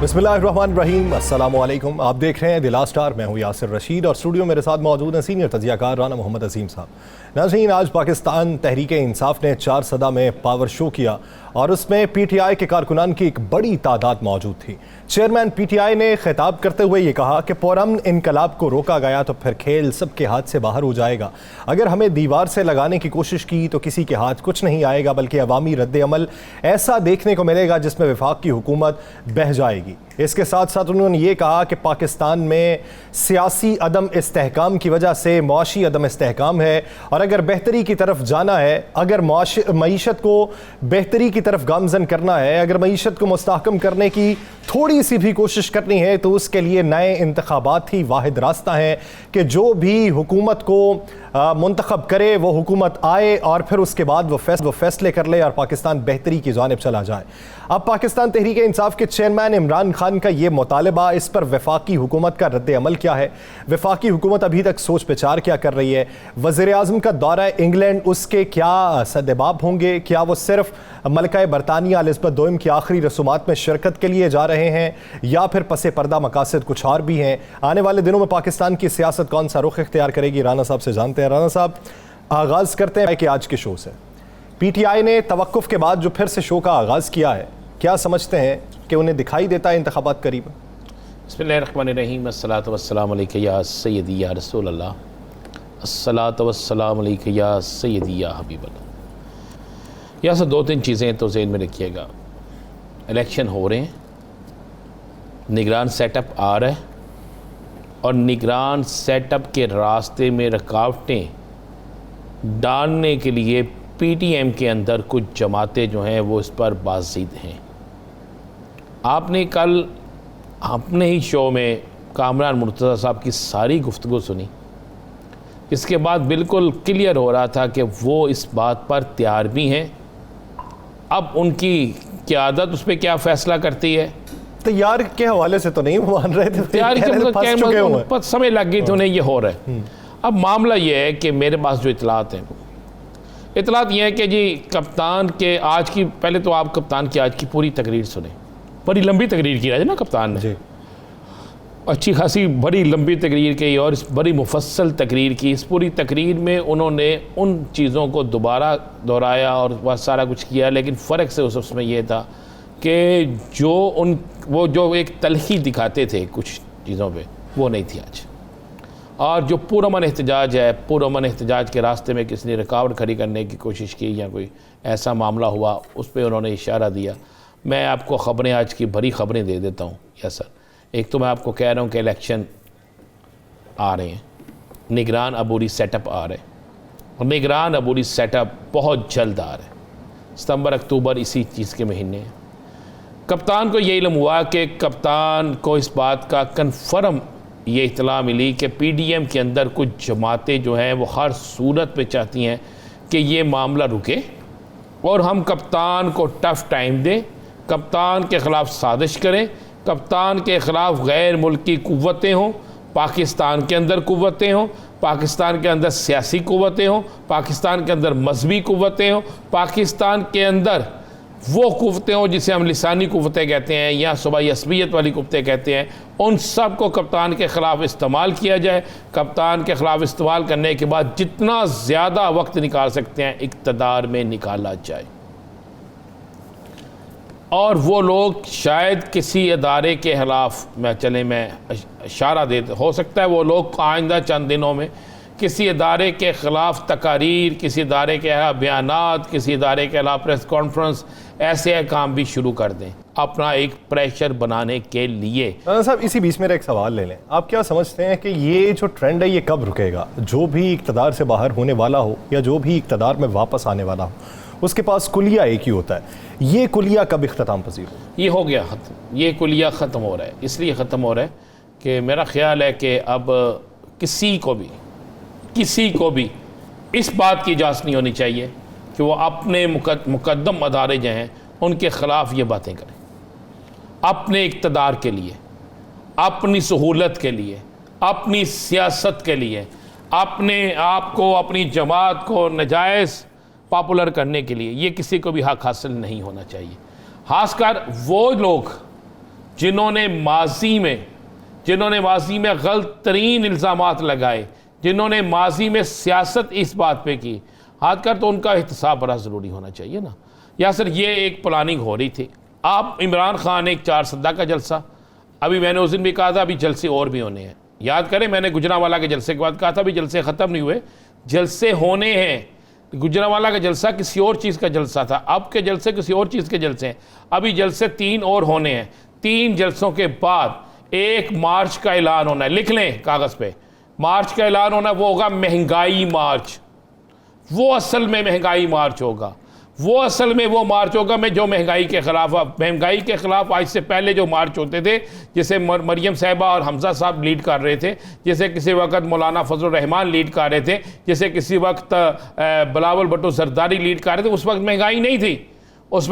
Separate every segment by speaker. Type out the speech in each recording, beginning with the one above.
Speaker 1: बिस्मिल्लाहिर्रहमानिर्रहीम, अस्सलामुअलैकुम। आप देख रहे हैं द लास्ट आवर। मैं हूं यासिर रशीद और स्टूडियो मेरे साथ मौजूद हैं सीनियर तजियाकार राना मोहम्मद अजीम साहब। नाज़रीन, आज पाकिस्तान तहरीक इंसाफ ने 4 सदा में पावर शो किया और उसमें PTI के कारकुनान की एक बड़ी तादाद मौजूद थी। चेयरमैन PTI ने खिताब करते हुए ये कहा कि पुरअमन इनकलाब को रोका गया तो फिर खेल सबके हाथ से बाहर हो जाएगा। अगर हमें दीवार से लगाने की कोशिश की तो किसी के हाथ कुछ नहीं आएगा, बल्कि अवामी रद्द अमल ऐसा देखने को मिलेगा जिसमें वफाक की हुकूमत बह जाएगी। इसके साथ साथ उन्होंने ये कहा कि पाकिस्तान में सियासी अदम इस्तेहकाम की वजह से मुआशी अदम इस्तेहकाम है और अगर बेहतरी की तरफ जाना है, अगर मईशत को बेहतरी की तरफ गामजन करना है, अगर मईशत को मुस्तहकम करने की थोड़ी सी भी कोशिश करनी है तो उसके लिए नए इंतखाबात ही वाहिद रास्ता है कि जो भी हुकूमत को मुंतखब करे वो हुकूमत आए और फिर उसके बाद वो फैसले कर ले और पाकिस्तान बेहतरी की जानिब चला जाए। अब पाकिस्तान तहरीक इंसाफ के चेयरमैन इमरान खान का ये मुतालबा, इस पर वफाकी हुकूमत का रद्द अमल क्या है, वफाकी हुकूमत अभी तक सोच विचार क्या कर रही है, वज़ीर आज़म का दौरा इंग्लैंड उसके क्या सद्देबाब होंगे, क्या वो सिर्फ मलका बरतानिया एलिज़ाबेथ दोम की आखिरी रसूमात में शिरकत के लिए जा रहे हैं या फिर पसे पर्दा मकासद कुछ और भी हैं। आने वाले दिनों में पाकिस्तान की सियासत कौन सा रुख इख्तियार करेगी, राना साहब से जानते हैं। राना साहब, आगाज़ करते हैं कि आज के शो से PTI ने तवक्कुफ़ के बाद जो फिर से शो का आगाज़ किया है, क्या समझते हैं कि उन्हें दिखाई देता है इंतखाबात करीब?
Speaker 2: बिस्मिल्लाहिर्रहमानिर्रहीम, अस्सलातु वस्सलामु अलैका या सय्यदी या रसूल अल्लाह, अस्सलातु वस्सलामु अलैका या सय्यदी या हबीब अल्लाह। यहाँ से 2-3 चीज़ें तो ज़हन में रखिएगा। इलेक्शन हो रहे हैं, निगरान सेटअप आ रहा है और निगरान सेटअप के रास्ते में रुकावटें डालने के लिए PTM के अंदर कुछ जमातें जो हैं वो इस पर बाज़िद हैं। आपने कल अपने ही शो में कामरान मुर्तज़ा साहब की सारी गुफ्तगू सुनी। इसके बाद बिल्कुल क्लियर हो रहा था कि वो इस बात पर तैयार भी हैं। अब उनकी क़यादत उस पर क्या फ़ैसला करती है,
Speaker 1: तैयार के हवाले से तो नहीं मान रहे थे,
Speaker 2: तैयार के समय लग गई तो उन्हें ये हो रहा है। अब मामला ये है कि मेरे पास जो इतलात हैं, इतलात ये है कि जी कप्तान के आज की, पहले तो आप कप्तान की आज की पूरी तकरीर सुने। बड़ी लंबी तकरीर की है ना कप्तान ने जी। अच्छी खासी बड़ी लंबी तकरीर की और इस बड़ी मुफस्सल तकरीर की। इस पूरी तकरीर में उन्होंने उन चीज़ों को दोबारा दोहराया और वह सारा कुछ किया, लेकिन फ़र्क से उसमें यह था कि वो जो एक तलखी दिखाते थे कुछ चीज़ों पे, वो नहीं थी आज। और जो पुरअमन एहतजाज है, पुरअमन एहतजाज के रास्ते में किसी ने रुकावट खड़ी करने की कोशिश की या कोई ऐसा मामला हुआ, उस पर उन्होंने इशारा दिया। मैं आपको ख़बरें आज की बड़ी ख़बरें दे देता हूँ। यस सर, एक तो मैं आपको कह रहा हूँ कि इलेक्शन आ रहे हैं, निगरान अबूरी सेटअप आ रहे हैं और निगरान अबूरी सेटअप बहुत जल्द आ रहे हैं, सितंबर अक्टूबर इसी चीज़ के महीने हैं। कप्तान को ये इल्म हुआ कि कप्तान को इस बात का कन्फर्म ये इत्तला मिली कि PDM के अंदर कुछ जमातें जो हैं वो हर सूरत पे चाहती हैं कि ये मामला रुके और हम कप्तान को टफ़ टाइम दें, कप्तान के ख़िलाफ़ साजिश करें, कप्तान के ख़िलाफ़ गैर मुल्की क़ुव्वतें हों, पाकिस्तान के अंदर क़ुव्वतें हों, पाकिस्तान के अंदर सियासी क़ुव्वतें हों, पाकिस्तान के अंदर मजहबी क़ुव्वतें हों, पाकिस्तान के अंदर वो क़ुव्वतें हों जिसे हम लिसानी क़ुव्वतें कहते हैं या सूबाई असबियत वाली क़ुव्वतें कहते हैं। उन सब को कप्तान के ख़िलाफ़ इस्तेमाल किया जाए। कप्तान के ख़िलाफ़ इस्तेमाल करने के बाद जितना ज़्यादा वक्त निकाल सकते हैं इक़्तिदार में निकाला जाए और वो लोग शायद किसी अदारे के ख़िलाफ़ मैं इशारा दे, हो सकता है वो लोग आइंदा चंद दिनों में किसी अदारे के ख़िलाफ़ तकारीर, किसी अदारे के बयानात, किसी अदारे के ख़िलाफ़ प्रेस कॉन्फ्रेंस, ऐसे काम भी शुरू कर दें अपना एक प्रेशर बनाने के लिए।
Speaker 1: साहब, इसी बीच मेरा एक सवाल ले लें। आप क्या समझते हैं कि ये जो ट्रेंड है ये कब रुकेगा? जो भी इक़्तिदार से बाहर होने वाला हो या जो भी इक़्तिदार में वापस आने वाला हो, उसके पास कुलिया एक ही होता है। ये कुलिया कब इख्तिताम पज़ीर हो?
Speaker 2: ये हो गया ख़त्म, ये कुलिया ख़त्म हो रहा है। इसलिए ख़त्म हो रहा है कि मेरा ख़्याल है कि अब किसी को भी इस बात की इजाज़त नहीं होनी चाहिए कि वो अपने मुकद्दम अदारे जो हैं उनके ख़िलाफ़ ये बातें करें। अपने इक़्तिदार के लिए, अपनी सहूलत के लिए, अपनी सियासत के लिए, अपने आप को, अपनी जमात को नजायज़ पॉपुलर करने के लिए ये किसी को भी हक हासिल नहीं होना चाहिए। खासकर वो लोग जिन्होंने माजी में गलत तरीन इल्ज़ामात लगाए, जिन्होंने माजी में सियासत इस बात पे की, हाथ कर तो उनका एहतसाब बड़ा ज़रूरी होना चाहिए ना। या सर ये एक प्लानिंग हो रही थी। आप इमरान खान एक 4 सदा का जलसा, अभी मैंने उस दिन भी कहा था अभी जलसे और भी होने हैं। याद करें मैंने गुजरांवाला के जलसे के बाद कहा था अभी जलसे ख़त्म नहीं हुए, जलसे होने हैं। गुजरांवाला का जलसा किसी और चीज़ का जलसा था, अब के जलसे किसी और चीज़ के जलसे हैं। अभी जलसे 3 और होने हैं। 3 जलसों के बाद 1 मार्च का ऐलान होना है, लिख लें कागज़ पे, मार्च का ऐलान होना, वो होगा महंगाई मार्च। वो असल में महंगाई मार्च होगा, वो असल में वो मार्च होगा में जो महंगाई के खिलाफ आज से पहले जो मार्च होते थे, जिसे मरियम साहिबा और हमजा साहब लीड कर रहे थे, जिसे किसी वक्त मौलाना फजल रहमान लीड कर रहे थे, जिसे किसी वक्त बिलावल भुट्टो जरदारी लीड कर रहे थे। उस वक्त महंगाई नहीं थी, उस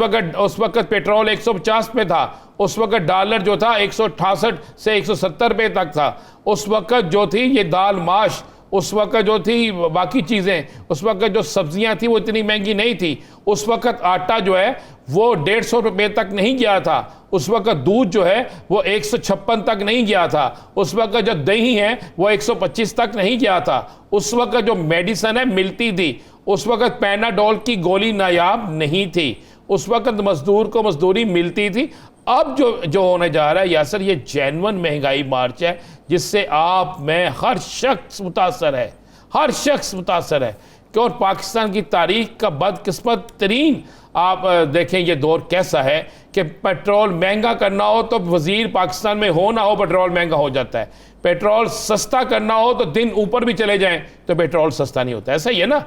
Speaker 2: वक्त पेट्रोल 150 पे था, उस वक्त डॉलर जो था 168 से 170 रुपये तक था, उस वक्त जो थी ये दाल माश, उस वक्त जो थी बाकी चीज़ें, उस वक्त जो सब्जियां थी वो इतनी महंगी नहीं थी, उस वक्त आटा जो है वो 150 रुपये तक नहीं गया था, उस वक्त दूध जो है वो 156 तक नहीं गया था, उस वक्त जो दही है वो 125 तक नहीं गया था, उस वक्त जो मेडिसन है मिलती थी, उस वक्त पैनाडोल की गोली नायाब नहीं थी, उस वक्त मजदूर को मजदूरी मिलती थी। अब जो होने जा रहा है यासर, ये जेन्युइन महंगाई मार्च है जिससे आप मैं हर शख्स मुतासर है, हर शख्स मुतासर है। क्यों पाकिस्तान की तारीख का बदकिस्मत तरीन आप देखें ये दौर कैसा है कि पेट्रोल महंगा करना हो तो वजीर पाकिस्तान में हो ना हो पेट्रोल महंगा हो जाता है, पेट्रोल सस्ता करना हो तो दिन ऊपर भी चले जाएं तो पेट्रोल सस्ता नहीं होता। ऐसा ही है ना,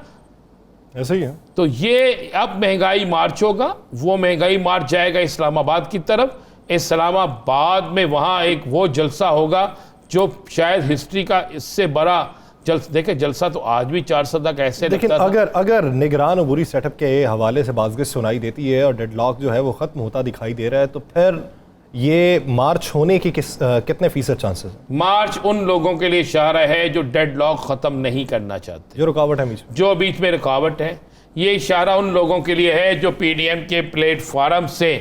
Speaker 1: ऐसा ही है।
Speaker 2: तो ये अब महंगाई मार्च होगा, वो महंगाई मार्च जाएगा इस्लामाबाद की तरफ। इस्लामाबाद में वहाँ एक वो जलसा होगा जो शायद हिस्ट्री का इससे बड़ा देखे जलसा तो आज भी 4 सदा का ऐसे।
Speaker 1: लेकिन अगर निगरान अबूरी सेटअप के हवाले से बाज़ सुनाई देती है और डेडलॉक जो है वो ख़त्म होता दिखाई दे रहा है, तो फिर ये मार्च होने की कितने फीसद चांसेस हैं?
Speaker 2: मार्च उन लोगों के लिए इशारा है जो डेडलॉक ख़त्म नहीं करना चाहते,
Speaker 1: जो रुकावट है
Speaker 2: जो बीच में रुकावट है। ये इशारा उन लोगों के लिए है जो PDM के प्लेटफार्म से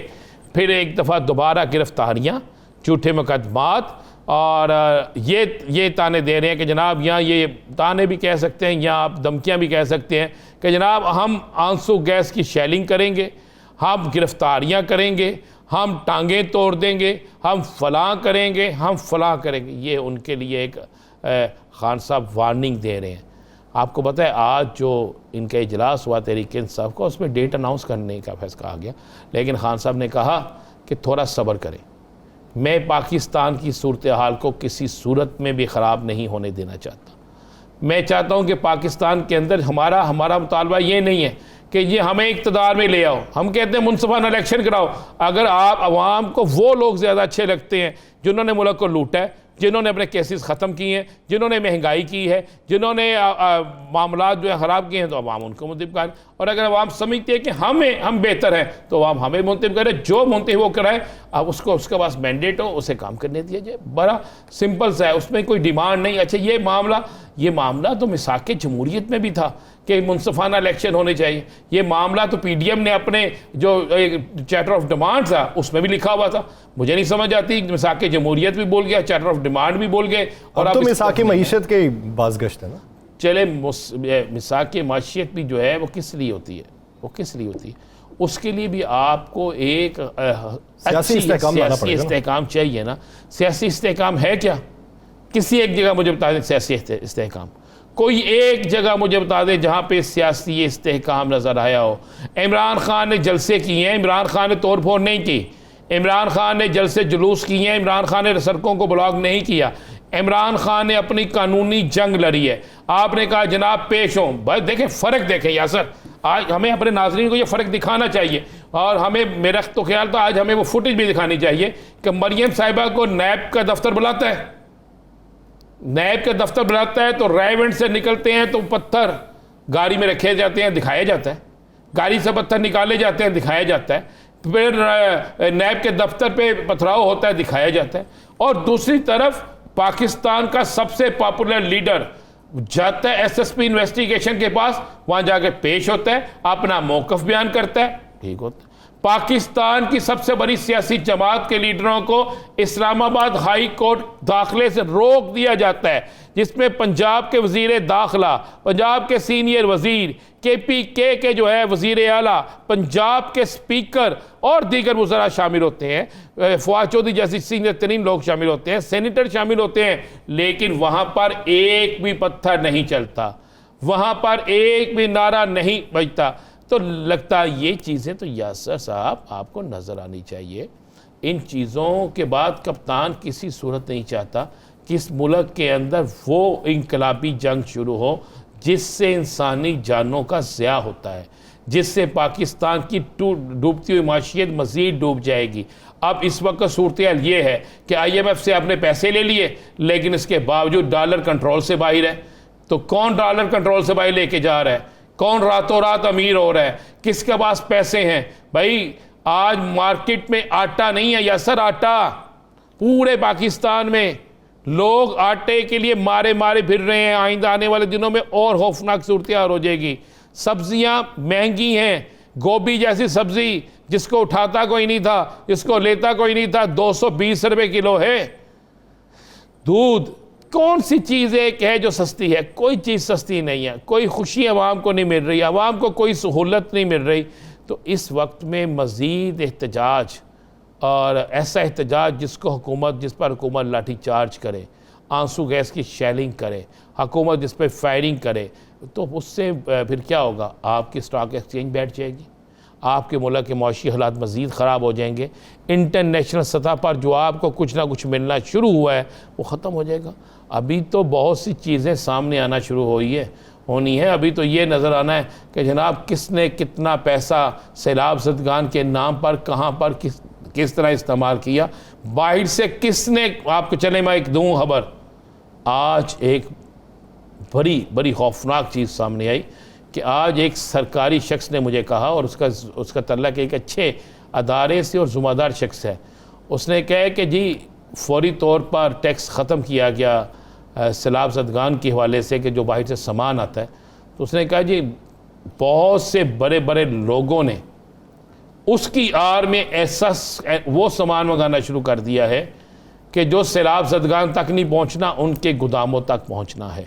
Speaker 2: फिर एक दफ़ा दोबारा गिरफ्तारियाँ, झूठे मुकदमात और ये ताने दे रहे हैं कि जनाब, यहाँ ये ताने भी कह सकते हैं या आप धमकियाँ भी कह सकते हैं कि जनाब हम आंसू गैस की शेलिंग करेंगे, हम गिरफ्तारियाँ करेंगे, हम टांगें तोड़ देंगे, हम फलां करेंगे, हम फलां करेंगे। ये उनके लिए एक खान साहब वार्निंग दे रहे हैं। आपको पता है आज जो इनका इजलास हुआ तहरीक इंसाफ का, उसमें डेट अनाउंस करने का फैसला आ गया, लेकिन खान साहब ने कहा कि थोड़ा सब्र करें, मैं पाकिस्तान की सूरत हाल को किसी सूरत में भी ख़राब नहीं होने देना चाहता। मैं चाहता हूँ कि पाकिस्तान के अंदर हमारा मुतालबा ये नहीं है कि ये हमें इक़्तिदार में ले आओ, हम कहते हैं मुनसिफाना इलेक्शन कराओ। अगर आप अवाम को वो लोग ज़्यादा अच्छे लगते हैं जिन्होंने मुल्क को लूटा है, जिन्होंने अपने केसेस ख़त्म किए हैं, जिन्होंने महंगाई की है, जिन्होंने मामला जो है ख़राब किए हैं, तो अवाम उनको मुंतखब करें। और अगर अवाम समझती है कि हम बेहतर हैं तो अवाम हमें मुंतखब करें, जो मुंतखब वो कराए, अब उसके पास मैंडेट हो, उसे काम करने दिया जाए। बड़ा सिंपल सा है, उसमें कोई डिमांड नहीं। अच्छा ये मामला तो मिसाक जमहूरियत में भी था कि मुनसिफाना इलेक्शन होने चाहिए। ये मामला तो PDM ने अपने जो चार्टर ऑफ डिमांड था उसमें भी लिखा हुआ था। मुझे नहीं समझ आती, मिसाक जमहूरियत भी बोल गया, चार्टर ऑफ डिमांड भी बोल गए, और
Speaker 1: तो मिसाक मईशत के बाज़गश्त है ना।
Speaker 2: चले मिसाक माशियत भी जो है वो किस लिए होती है, उसके लिए भी आपको एक सियासी इस्तेहकाम चाहिए ना। सियासी इस्तेहकाम है क्या? किसी एक जगह मुझे बता दें सियासी इस्तेहकाम, कोई एक जगह मुझे बता दें जहाँ पे सियासी इस्तेहकाम नज़र आया हो। इमरान खान ने जलसे किए हैं, इमरान खान ने तोड़ फोड़ नहीं की, इमरान खान ने जलसे जुलूस किए हैं, इमरान खान ने सड़कों को ब्लॉक नहीं किया, इमरान खान ने अपनी कानूनी जंग लड़ी है। आपने कहा जनाब पेश हों, बस देखें फ़र्क देखें यासर, आज हमें अपने नाज़रीन को ये फ़र्क दिखाना चाहिए, और हमें मेरा तो ख्याल था आज हमें वो फुटेज भी दिखानी चाहिए कि मरियम साहिबा को नैब का दफ्तर बुलाता है, नैब का दफ्तर बुलाता है तो रेवेंट से निकलते हैं तो पत्थर गाड़ी में रखे जाते हैं, दिखाया जाता है, गाड़ी से पत्थर निकाले जाते हैं, दिखाया जाता है, फिर नैब के दफ्तर पे पथराव होता है, दिखाया जाता है। और दूसरी तरफ पाकिस्तान का सबसे पॉपुलर लीडर जाता है SSP इन्वेस्टिगेशन के पास, वहाँ जाकर पेश होता है, अपना मौक़िफ़ बयान करता है, ठीक होता है। पाकिस्तान की सबसे बड़ी सियासी जमात के लीडरों को इस्लामाबाद हाई कोर्ट दाखिले से रोक दिया जाता है, जिसमें पंजाब के वजीर दाखिला, पंजाब के सीनियर वजीर, KPK के जो है वजीर आला, पंजाब के स्पीकर और दीगर वज़रा शामिल होते हैं, फवाद चौधरी जैसे सीनियर तरीन लोग शामिल होते हैं, सेनेटर शामिल होते हैं, लेकिन वहाँ पर एक भी पत्थर नहीं चलता, वहाँ पर एक भी नारा नहीं बजता। तो लगता है ये चीज़ें तो यासर साहब आपको नज़र आनी चाहिए। इन चीज़ों के बाद कप्तान किसी सूरत नहीं चाहता कि इस मुल्क के अंदर वो इनकलाबी जंग शुरू हो जिससे इंसानी जानों का ज़िया होता है, जिससे पाकिस्तान की डूबती हुई माशियत मज़ीद डूब जाएगी। अब इस वक्त सूरत हाल ये है कि IMF से आपने पैसे ले लिए, लेकिन इसके बावजूद डॉलर कंट्रोल से बाहर है। तो कौन डॉलर कंट्रोल से बाहर लेके जा रहा है? कौन रातों रात अमीर हो रहा है? किसके पास पैसे हैं? भाई आज मार्केट में आटा नहीं है यासर, आटा पूरे पाकिस्तान में लोग आटे के लिए मारे मारे फिर रहे हैं। आइंदा आने वाले दिनों में और खौफनाक सूरत हाल हो जाएगी। सब्जियां महंगी हैं, गोभी जैसी सब्जी जिसको उठाता कोई नहीं था, जिसको लेता कोई नहीं था, 220 रुपये किलो है। दूध, कौन सी चीज़ एक है जो सस्ती है? कोई चीज़ सस्ती नहीं है। कोई खुशी अवाम को नहीं मिल रही, अवाम को कोई सहूलत नहीं मिल रही। तो इस वक्त में मज़ीद एहतजाज, और ऐसा एहतजाज जिस पर हुकूमत लाठी चार्ज करे, आंसू गैस की शेलिंग करे, हुकूमत जिस पर फायरिंग करे, तो उससे फिर क्या होगा? आपकी स्टॉक एक्सचेंज बैठ जाएगी, आपके मुल्क के मौशी हालात मज़ीद ख़राब हो जाएंगे। इंटरनेशनल सतह पर जो आपको कुछ ना कुछ मिलना शुरू हुआ है वो ख़त्म हो जाएगा। अभी तो बहुत सी चीज़ें सामने आना शुरू होनी है। अभी तो ये नज़र आना है कि जनाब किसने कितना पैसा सैलाब ज़दगान के नाम पर कहाँ पर किस तरह इस्तेमाल किया। बाहर से किसने, आपको चले मैं एक दूँ खबर, आज एक बड़ी बड़ी खौफनाक चीज़ सामने आई कि आज एक सरकारी शख्स ने मुझे कहा, और उसका तल्लक एक अच्छे अदारे से और ज़िम्मेदार शख्स है। उसने कहा कि जी फौरी तौर पर टैक्स ख़त्म किया गया सैलाब ज़दगान के हवाले से कि जो बाहर से सामान आता है। तो उसने कहा जी बहुत से बड़े बड़े लोगों ने उसकी आड़ में ऐसा वो सामान मंगाना शुरू कर दिया है कि जो सैलाब ज़दगान तक नहीं पहुंचना, उनके गोदामों तक पहुंचना है,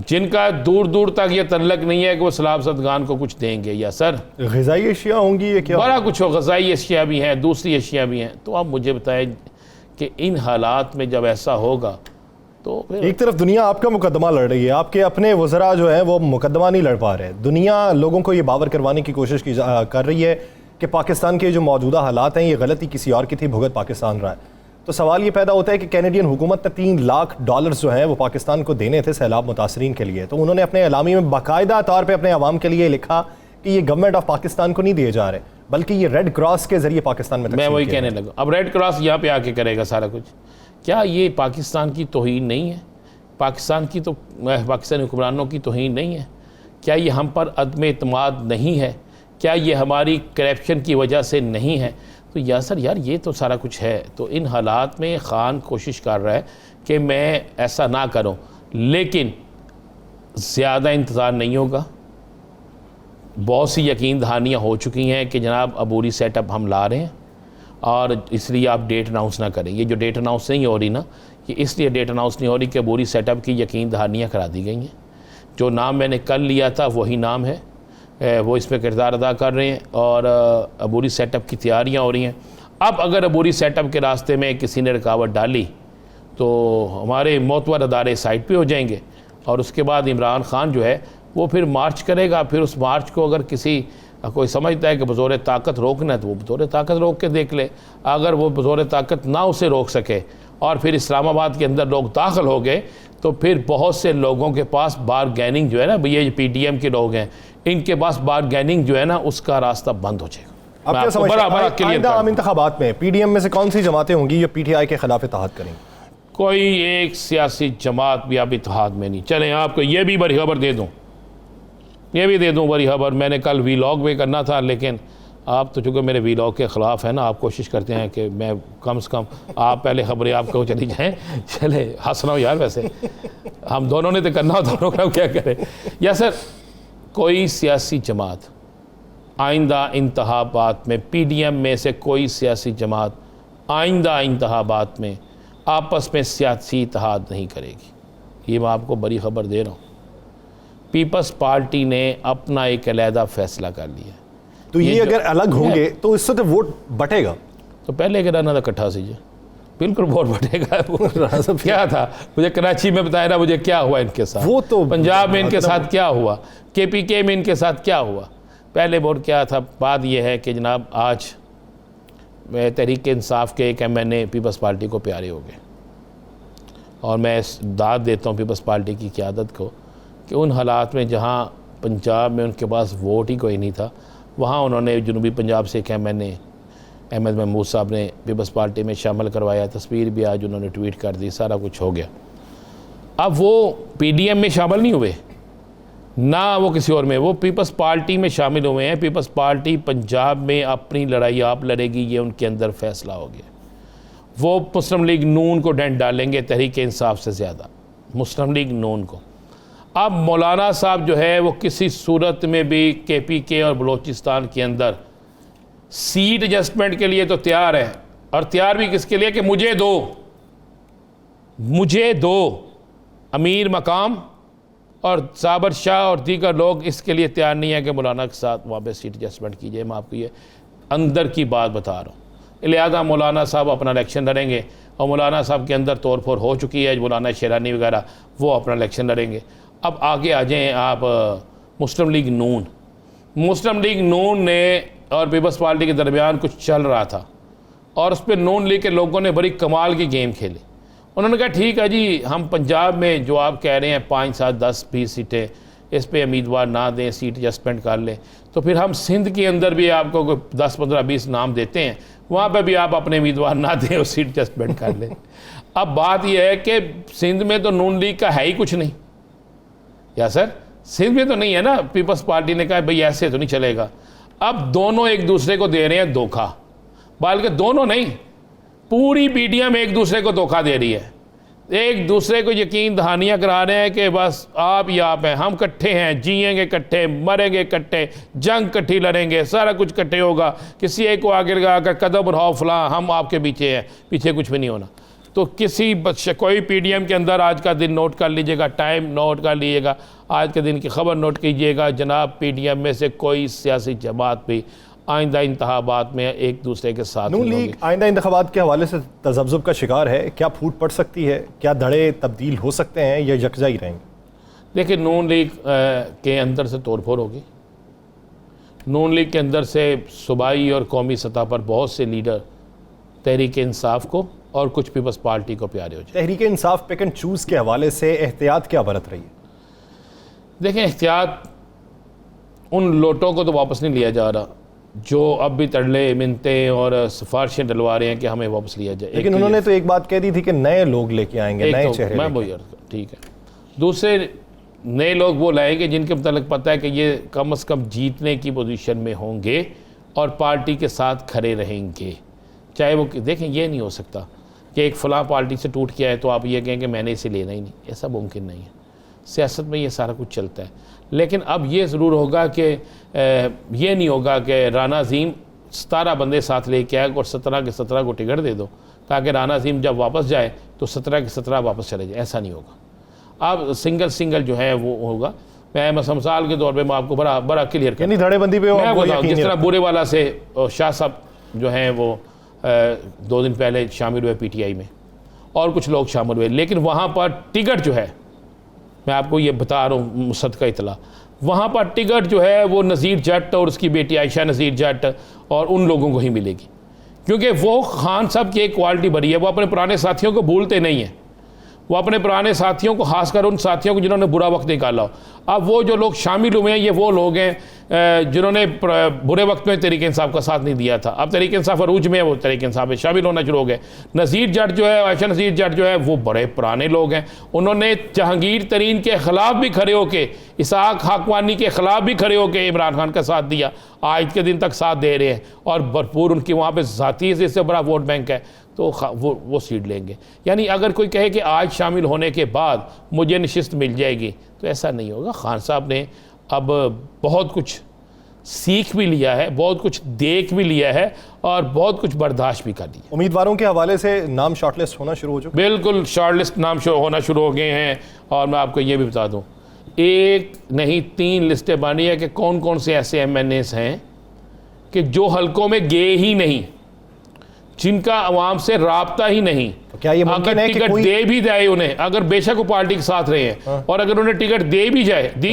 Speaker 2: जिनका दूर दूर तक ये तल्लक नहीं है कि वो सैलाब ज़दगान को कुछ देंगे। या सर
Speaker 1: ग़िज़ाई अशिया होंगी, ये क्या
Speaker 2: बड़ा कुछ हो, ग़िज़ाई अशिया भी हैं, दूसरी अशिया भी हैं। तो आप मुझे बताएं कि इन हालात में जब ऐसा होगा तो फिर
Speaker 1: एक तरफ दुनिया आपका मुकदमा लड़ रही है, आपके अपने वज़रा जो हैं वो मुकदमा नहीं लड़ पा रहे। दुनिया लोगों को ये बावर करवाने की कोशिश कर रही है कि पाकिस्तान के जो मौजूदा हालात हैं ये गलती किसी और की थी, भुगत पाकिस्तान रहा है। तो सवाल ये पैदा होता है कि कैनेडियन हुकूमत ने $3 लाख जो हैं वो पाकिस्तान को देने थे सैलाब मुतासरीन के लिए। तो उन्होंने अपने एलामी में बाकायदा तौर पर अपने अवाम के लिए लिखा कि ये गवर्नमेंट ऑफ पाकिस्तान को नहीं दिए जा रहे, बल्कि ये रेड क्रॉस के जरिए पाकिस्तान में।
Speaker 2: मैं वही कहने लगा, अब रेड क्रॉस यहाँ पे आके करेगा सारा कुछ। क्या ये पाकिस्तान की तौहीन नहीं है? पाकिस्तानी हुक्मरानों की तौहीन नहीं है? क्या ये हम पर अदम एतमाद नहीं है? क्या ये हमारी करप्शन की वजह से नहीं है? तो यासर यार ये तो सारा कुछ है। तो इन हालात में ख़ान कोशिश कर रहा है कि मैं ऐसा ना करूं, लेकिन ज़्यादा इंतज़ार नहीं होगा। बहुत सी यकीन दहानियाँ हो चुकी हैं कि जनाब अबूरी सेटअप हम ला रहे हैं, और इसलिए आप डेट अनाउंस ना करें। ये जो डेट अनाउंस नहीं हो रही ना, ये इसलिए डेट अनाउंस नहीं हो रही कि अबूरी सेटअप की यकीन दहानियाँ करा दी गई हैं। जो नाम मैंने कल लिया था वही नाम है, वो इसमें किरदार अदा कर रहे हैं, और अबूरी सेटअप की तैयारियाँ हो रही हैं। अब अगर अबूरी सेटअप के रास्ते में किसी ने रुकावट डाली तो हमारे मोतबर अदारे साइड पे हो जाएंगे, और उसके बाद इमरान खान जो है वो फिर मार्च करेगा। फिर उस मार्च को अगर कोई समझता है कि बज़ोर ताकत रोकना है तो वो बज़ोर ताकत रोक के देख ले। अगर वो बज़ोर ताकत ना उसे रोक सके और फिर इस्लामाबाद के अंदर लोग दाखिल हो गए, तो फिर बहुत से लोगों के पास बारगेनिंग जो है ना, ये PDM के लोग हैं, इनके पास बारगेनिंग जो है ना उसका रास्ता बंद हो जाएगा।
Speaker 1: अब क्या समझते हैं आम इंतखाबात में PDM में से कौन सी जमातें होंगी जो PTI के खिलाफ इत्तेहाद करेंगी?
Speaker 2: कोई एक सियासी जमात भी अब इत्तेहाद में नहीं। चलें आपको ये भी बड़ी खबर दे दूँ, बड़ी खबर। मैंने कल वीलॉग भी करना था, लेकिन आप तो चूँकि मेरे वीलॉग के ख़िलाफ़ है ना, आप कोशिश करते हैं कि मैं कम से कम आप पहले खबरें आपको चली जाएँ। चले हंस रहा हूँ यार, वैसे हम दोनों ने तो करना हो, दोनों का क्या करें। या सर कोई सियासी जमात आइंदा इंतखाबात में PDM में से कोई सियासी जमात आइंदा इंतखाबात में आपस में सियासी इत्तेहाद नहीं करेगी। ये मैं आपको बड़ी ख़बर दे रहा हूँ। पीपल्स पार्टी ने अपना एक अलहदा फैसला कर लिया।
Speaker 1: तो ये अगर अलग होंगे तो इससे तो वोट बटेगा।
Speaker 2: तो पहले के राना था इकट्ठा सीजिए, बिल्कुल वोट बटेगा। क्या था, मुझे कराची में बताया ना मुझे क्या हुआ इनके साथ, वो तो पंजाब में इनके साथ क्या हुआ, KPK में इनके साथ क्या हुआ। पहले वोट क्या था। बात यह है कि जनाब आज तहरीक इंसाफ के एक MNA पीपल्स पार्टी को प्यारे हो गए, और मैं दाद देता हूँ पीपल्स पार्टी की क़यादत को कि उन हालात में जहाँ पंजाब में उनके पास वोट ही कोई नहीं था, वहाँ उन्होंने जनूबी पंजाब से एक MNA अहमद महमूद साहब ने पीपल्स पार्टी में शामिल करवाया। तस्वीर भी आज उन्होंने ट्वीट कर दी, सारा कुछ हो गया। अब वो PDM में शामिल नहीं हुए ना वो किसी और में, वो पीपल्स पार्टी में शामिल हुए हैं। पीपल्स पार्टी पंजाब में अपनी लड़ाई आप लड़ेगी, ये उनके अंदर फैसला हो गया। वो मुस्लिम लीग नून को डेंट डालेंगे तहरीक इंसाफ से ज़्यादा, मुस्लिम लीग नून को। अब मौलाना साहब जो है वो किसी सूरत में भी KPK और बलोचिस्तान के अंदर सीट एडजस्टमेंट के लिए तो तैयार है, और तैयार भी किसके लिए कि मुझे दो अमीर मकाम, और साबर शाह और दीगर लोग इसके लिए तैयार नहीं है कि मौलाना के साथ वहाँ पे सीट एडजस्टमेंट कीजिए। मैं आपको ये अंदर की बात बता रहा हूँ। लिहाजा मौलाना साहब अपना इलेक्शन लड़ेंगे, और मौलाना साहब के अंदर तोड़ फोड़ हो चुकी है। मौलाना शेरानी वगैरह वो अपना इलेक्शन लड़ेंगे। अब आगे आ जाएँ आप मुस्लिम लीग नून। मुस्लिम लीग नून ने और पीपल्स पार्टी के दरमियान कुछ चल रहा था, और उस पर नून लीग के लोगों ने बड़ी कमाल की गेम खेली। उन्होंने कहा ठीक है जी, हम पंजाब में जो आप कह रहे हैं 5, 7, 10, 20 सीटें, इस पे उम्मीदवार ना दें, सीट एडजस्टमेंट कर लें, तो फिर हम सिंध के अंदर भी आपको 10, 15, 20 नाम देते हैं, वहाँ पे भी आप अपने उम्मीदवार ना दें और सीट एडजस्टमेंट कर लें। अब बात यह है कि सिंध में तो नून लीग का है ही कुछ नहीं, या सर सिंध में तो नहीं है ना। पीपल्स पार्टी ने कहा भाई ऐसे तो नहीं चलेगा। अब दोनों एक दूसरे को दे रहे हैं धोखा, बल्कि दोनों नहीं, पूरी PDM एक दूसरे को धोखा दे रही है। एक दूसरे को यकीन दहानियाँ करा रहे हैं कि बस आप ही आप हैं, हम इकट्ठे हैं, जिएंगे इकट्ठे, मरेंगे इकट्ठे, जंग इकट्ठी लड़ेंगे, सारा कुछ इकट्ठे होगा। किसी एक को आगे लगा कर कदम बढ़ाओ फलां, हम आपके पीछे हैं, पीछे कुछ भी नहीं होना। तो कोई PDM के अंदर आज का दिन नोट कर लीजिएगा, टाइम नोट कर लीजिएगा, आज के दिन की खबर नोट कीजिएगा। जनाब PDM में से कोई सियासी जमात भी आइंदा इंतखाबात में एक दूसरे के साथ
Speaker 1: नून लीग आइंदा इंतखाबात के हवाले से तज़ब्ज़ुब का शिकार है। क्या फूट पड़ सकती है? क्या धड़े तब्दील हो सकते हैं या यकजा ही रहेंगे?
Speaker 2: देखिए, नून लीग के अंदर से तोड़फोड़ होगी। नून लीग के अंदर से सूबाई और कौमी सतह पर बहुत से लीडर तहरीक इंसाफ को और कुछ पीपल्स पार्टी को प्यारे हो जाए।
Speaker 1: Tehreek Insaf pick and choose के हवाले से एहतियात क्या बरत रही है?
Speaker 2: देखें, एहतियात उन लोटों को तो वापस नहीं लिया जा रहा जो अब भी तरले मिनते और सिफारिशें डलवा रहे हैं कि हमें वापस लिया जाए।
Speaker 1: लेकिन उन्होंने तो एक बात कह दी थी कि नए लोग लेके आएंगे, नए चेहरे।
Speaker 2: मैं वो यार ठीक है, दूसरे नए लोग वो लाएंगे जिनके मतलब पता है कि ये कम से कम जीतने की पोजीशन में होंगे और पार्टी के साथ खड़े रहेंगे। चाहे वो देखें, ये नहीं हो सकता कि एक फ़लाँ पार्टी से टूट के आए तो आप ये कहें कि मैंने इसे लेना ही नहीं, ऐसा मुमकिन नहीं है। सियासत में ये सारा कुछ चलता है। लेकिन अब ये ज़रूर होगा कि ये नहीं होगा कि राना अज़ीम 17 बंदे साथ लेके आए और 17 के 17 को टिकट दे दो ताकि राना अज़ीम जब वापस जाए तो 17 के 17 वापस चले जाए, ऐसा नहीं होगा। अब सिंगल जो है वो होगा। मैं मिसाल के तौर पे मैं आपको बड़ा क्लियर
Speaker 1: यानी धड़ेबंदी पे
Speaker 2: मैं बताऊँ, जिस तरह बुरे वाला से शाह साहब जो हैं वो 2 दिन पहले शामिल हुए PTI में और कुछ लोग शामिल हुए, लेकिन वहाँ पर टिकट जो है, मैं आपको ये बता रहा हूँ मुसद का इतला, वहाँ पर टिकट जो है वो नज़ीर जट और उसकी बेटी आयशा नज़ीर जट और उन लोगों को ही मिलेगी, क्योंकि वो खान साहब की एक क्वालिटी बड़ी है, वो अपने पुराने साथियों को भूलते नहीं हैं। वो अपने पुराने साथियों को, खासकर उन साथियों को जिन्होंने बुरा वक्त निकाला हो। अब वो जो लोग शामिल हुए हैं ये वो लोग हैं जिन्होंने बुरे वक्त में तहरीक इंसाफ का साथ नहीं दिया था। अब तहरीक इंसाफ अरूज में है, वो तहरीक इंसाफ में शामिल होना शुरू हो गए। नज़ीर जट जो है, आयशा नज़ीर जट जो है, वो बड़े पुराने लोग हैं। उन्होंने जहांगीर तरीन के ख़िलाफ़ भी खड़े होकर, इसहाक हाकवानी के ख़िलाफ़ भी खड़े होकर इमरान खान का साथ दिया, आज के दिन तक साथ दे रहे हैं और भरपूर उनकी वहाँ पर ज़ाती इससे बड़ा वोट बैंक है, तो वो सीट लेंगे। यानी अगर कोई कहे कि आज शामिल होने के बाद मुझे नशिस्त मिल जाएगी, तो ऐसा नहीं होगा। खान साहब ने अब बहुत कुछ सीख भी लिया है, बहुत कुछ देख भी लिया है और बहुत कुछ बर्दाश्त भी कर लिया।
Speaker 1: उम्मीदवारों के हवाले से नाम शॉर्टलिस्ट होना शुरू हो चुके?
Speaker 2: बिल्कुल, शॉर्टलिस्ट नाम होना शुरू हो गए हैं। और मैं आपको ये भी बता दूं, एक नहीं 3 लिस्टें बनी है कि कौन कौन से ऐसे MNAs हैं कि जो हलकों में गए ही नहीं, जिनका अवाम से राब्ता ही नहीं।
Speaker 1: तो क्या ये मुमकिन है कि
Speaker 2: टिकट
Speaker 1: कोई
Speaker 2: दे भी जाए उन्हें, अगर बेशक वो पार्टी के साथ रहे हैं और अगर उन्हें टिकट दी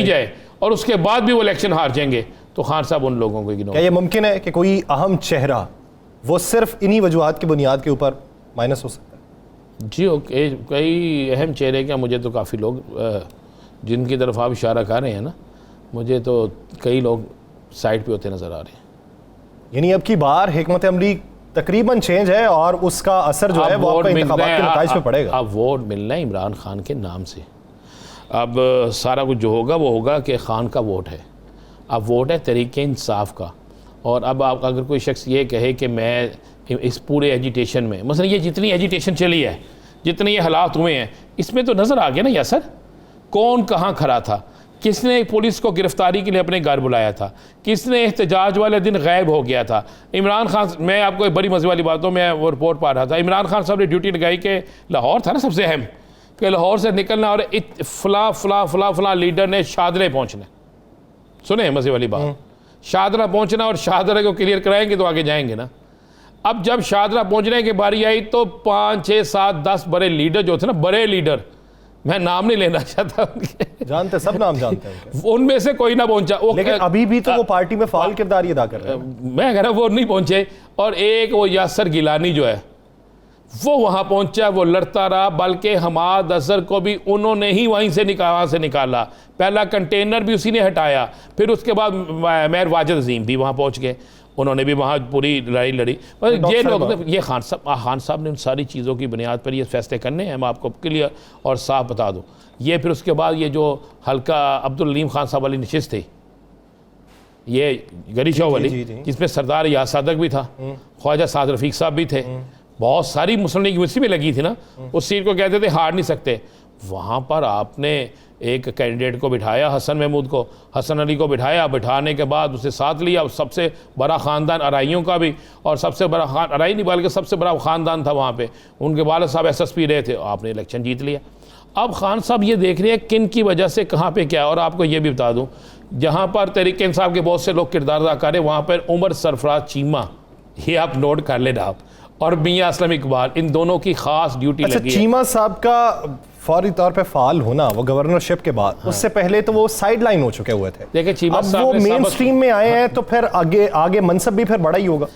Speaker 2: जाए और उसके बाद भी वो इलेक्शन हार जाएंगे, तो खान साहब उन लोगों को इग्नोर।
Speaker 1: क्या ये मुमकिन है कि कोई अहम चेहरा वो सिर्फ इन्हीं वजूहात की बुनियाद के ऊपर माइनस हो सकता है?
Speaker 2: जी ओके, कई अहम चेहरे क्या, मुझे तो काफ़ी लोग जिनकी तरफ आप इशारा कर रहे हैं ना, मुझे तो कई लोग साइड पे होते नज़र आ रहे हैं।
Speaker 1: यानी अब की बार हिकमत अमली तकरीबन चेंज है और उसका असर जो है वो आपका इंतखाबात के नताइज पे पड़ेगा।
Speaker 2: अब वोट मिलना है इमरान खान के नाम से। अब सारा कुछ जो होगा वो होगा कि खान का वोट है, अब वोट है तहरीक इंसाफ का। और अब आप अगर कोई शख्स ये कहे कि मैं इस पूरे एजिटेशन में, मसलन ये जितनी एजिटेशन चली है, जितने ये हालात हुए हैं, इसमें तो नज़र आ गया ना यासर कौन कहाँ खड़ा था, किसने पुलिस को गिरफ्तारी के लिए अपने घर बुलाया था, किसने एहतजाज वाले दिन गायब हो गया था। इमरान खान, मैं आपको एक बड़ी मज़े वाली बातों में वो रिपोर्ट पा रहा था, इमरान खान साहब ने ड्यूटी लगाई कि लाहौर था ना सबसे अहम, कि लाहौर से निकलना और फला लीडर ने शादरे पहुँचना। सुने मज़े वाली बात, शादरा पहुँचना और शादरा को क्लियर कराएंगे तो आगे जाएंगे ना। अब जब शादरा पहुँचने की बारी आई तो 5, 6, 7, 10 बड़े लीडर जो थे ना, बड़े लीडर, मैं नाम नहीं लेना चाहता उनके,
Speaker 1: जानते सब नाम जानते हैं
Speaker 2: उनमें से कोई ना पहुंचा।
Speaker 1: लेकिन अभी भी तो वो पार्टी में फाल किरदार अदा कर रहे हैं।
Speaker 2: मैं कह रहा वो नहीं पहुंचे। और एक वो यासर गिलानी जो है वो वहां पहुंचा, वो लड़ता रहा, बल्कि हमाद अजहर को भी उन्होंने ही वहीं से निकाला। पहला कंटेनर भी उसी ने हटाया, फिर उसके बाद मेयर वाजिद अजीम भी वहां पहुंच गए, उन्होंने भी वहाँ पूरी लड़ाई लड़ी। ये लोग, ये खान साहब ने उन सारी चीज़ों की बुनियाद पर ये फैसले करने हैं। मैं आपको क्लियर और साफ बता दूँ, ये फिर उसके बाद ये जो हल्का अब्दुल अलीम खान साहब वाली नशिस्त थी, ये गरी शो वाली, जिसमें सरदार याद सादक भी था, ख्वाजा साद रफ़ीक साहब भी थे, बहुत सारी मुस्लिम लीग उसी में लगी थी ना, उस सीट को कहते थे हार नहीं सकते। वहाँ पर आपने एक कैंडिडेट को बिठाया, हसन महमूद को, हसन अली को बिठाया, बिठाने के बाद उसे साथ लिया। सबसे बड़ा ख़ानदान अराइयों का भी, और सबसे बड़ा अराई नहीं बल्कि सबसे बड़ा ख़ानदान था वहाँ पे, उनके वालिद साहब SSP रहे थे, आपने इलेक्शन जीत लिया। अब खान साहब ये देख रहे हैं किन की वजह से कहाँ पे क्या। और आपको ये भी बता दूँ, जहाँ पर तहरीक इंसाफ के बहुत से लोग किरदार अदा करें, वहाँ पर उमर सरफराज चीमा, ये आप नोट कर लेना आप, और मियां असलम इकबाल, इन दोनों की खास ड्यूटी लगी है।
Speaker 1: चीमा साहब का फौरी तौर पे फाल होना वो गवर्नरशिप के बाद, उससे पहले तो वो साइड लाइन हो चुके हुए थे।
Speaker 2: देखिए चीमा
Speaker 1: अब
Speaker 2: साहब
Speaker 1: वो मेन स्ट्रीम में आए हैं, तो फिर आगे मनसब भी फिर बड़ा ही होगा।